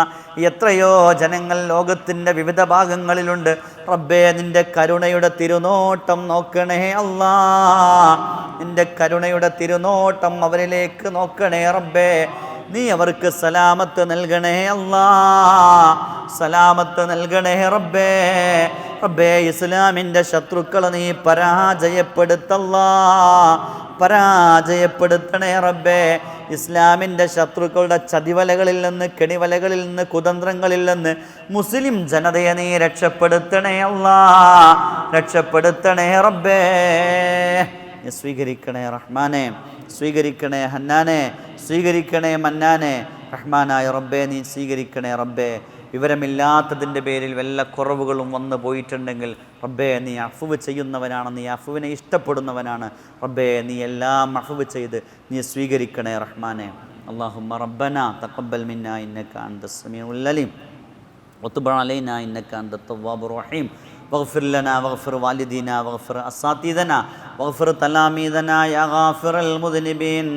എത്രയോ ജനങ്ങൾ ലോകത്തിൻ്റെ വിവിധ ഭാഗങ്ങളിലുണ്ട് റബ്ബേ. നിൻ്റെ കരുണയുടെ തിരുനോട്ടം നോക്കണേ അല്ലാ. നിൻ്റെ കരുണയുടെ തിരുനോട്ടം അവരിലേക്ക് നോക്കണേ റബ്ബേ. നീ അവർക്ക് സലാമത്ത് നൽകണേ അല്ലാ, സലാമത്ത് നൽകണേ റബ്ബേ. റബ്ബേ, ഇസ്ലാമിൻ്റെ ശത്രുക്കളെ നീ പരാജയപ്പെടുത്തല്ലാ, പരാജയപ്പെടുത്തണേ റബ്ബേ. ഇസ്ലാമിൻ്റെ ശത്രുക്കളുടെ ചതിവലകളിൽ നിന്ന്, കെണിവലകളിൽ നിന്ന്, കുതന്ത്രങ്ങളിൽ നിന്ന് മുസ്ലിം ജനതയെ നീ രക്ഷപ്പെടുത്തണേ അല്ലാ, രക്ഷപ്പെടുത്തണേ റബ്ബേ. നീ സ്വീകരിക്കണേ റഹ്മാനെ, സ്വീകരിക്കണേ ഹന്നാനെ, സ്വീകരിക്കണേ മന്നാനെ. റഹ്മാനായ റബ്ബേ, നീ സ്വീകരിക്കണേ റബ്ബേ. വിവരമില്ലാത്തതിൻ്റെ പേരിൽ വല്ല കുറവുകളും വന്നു പോയിട്ടുണ്ടെങ്കിൽ റബ്ബേ, നീ അഫ്വ് ചെയ്യുന്നവനാണ്, നീ അഫ്വിനെ ഇഷ്ടപ്പെടുന്നവനാണ് റബ്ബേ. നീ എല്ലാം അഫ്വ് ചെയ്ത് നീ സ്വീകരിക്കണേ റഹ്മാനെ. അല്ലാഹുമ്മ റബ്ബനാ തഖബ്ബൽ മിന്നാ ഇന്നക അൻതസ് സമീഉൽ അലീം വതുബ് അലൈനാ ഇന്നക അൻതത് തവ്വാബുർ റഹീം വഗ്ഫിർ ലനാ വഗ്ഫിർ വാലിദീനാ വഗ്ഫിർ അസാതിദനാ വഗ്ഫിർ തലാമീദനാ യാ ഗാഫിറൽ മുദ്നിബീൻ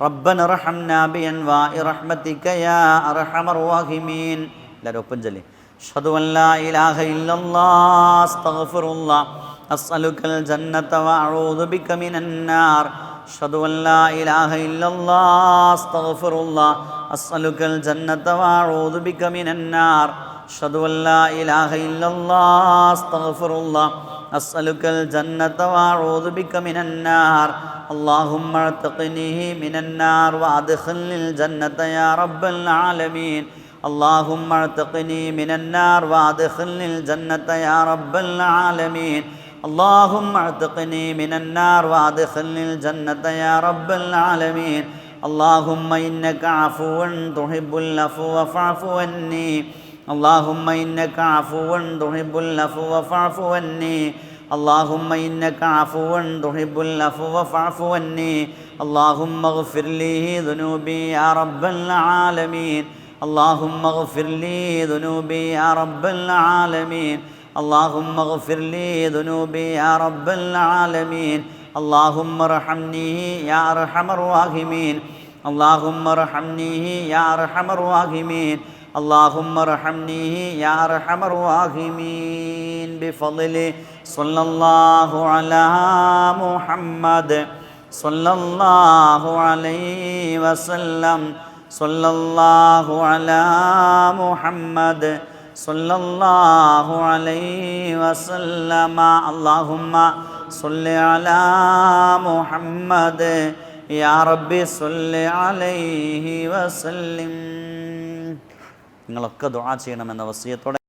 റബ്ബന റഹംനാ ബിഅൻവാഇ റഹ്മതിക യാ അർഹമർ റഹീമീൻ. എല്ലാവരും ഒപ്പം ചൊല്ലി. അഷ്ഹദു അൻ ലാ ഇലാഹ ഇല്ലല്ലാഹ് അസ്തഗ്ഫിറുല്ലാഹ് അസ്അലുകൽ ജന്നത വഅഊദു ബിക മിനൻ നാർ. അഷ്ഹദു അൻ ലാ ഇലാഹ ഇല്ലല്ലാഹ് അസ്തഗ്ഫിറുല്ലാഹ് അസ്അലുകൽ ജന്നത വഅഊദു ബിക മിനൻ നാർ. അഷ്ഹദു അൻ ലാ ഇലാഹ ഇല്ലല്ലാഹ് അസ്തഗ്ഫിറുല്ലാഹ് അസ്അലുകൽ ജന്നത വഅഊദു ബിക മിനൻ നാർ. അല്ലാഹുമ്മ അഅ്തിഖ്നി മിനൻ നാർ വഅദ്ഖിൽനിൽ ജന്നത യാ റബ്ബൽ ആലമീൻ. اللهم اعتقني من النار وادخلني الجنة يا رب العالمين اللهم اعتقني من النار وادخلني الجنة يا رب العالمين اللهم إنك عفو تحب العفو فاعف عني اللهم إنك عفو تحب العفو فاعف عني اللهم إنك عفو تحب العفو فاعف عني اللهم اغفر لي ذنوبي يا رب العالمين اللهم اغفر لي ذنوبي يا رب العالمين اللهم اغفر لي ذنوبي يا رب العالمين اللهم ارحمني يا أرحم الراحمين اللهم ارحمني يا أرحم الراحمين اللهم ارحمني يا أرحم الراحمين بفضل صلى الله على محمد صلى الله عليه وسلم صلى الله على محمد صلى الله عليه وسلم اللهم صل على محمد يا ربي صل عليه وسلم. നിങ്ങളൊക്കെ ദുആ ചെയ്യണമെന്ന വസിയത്തോടെ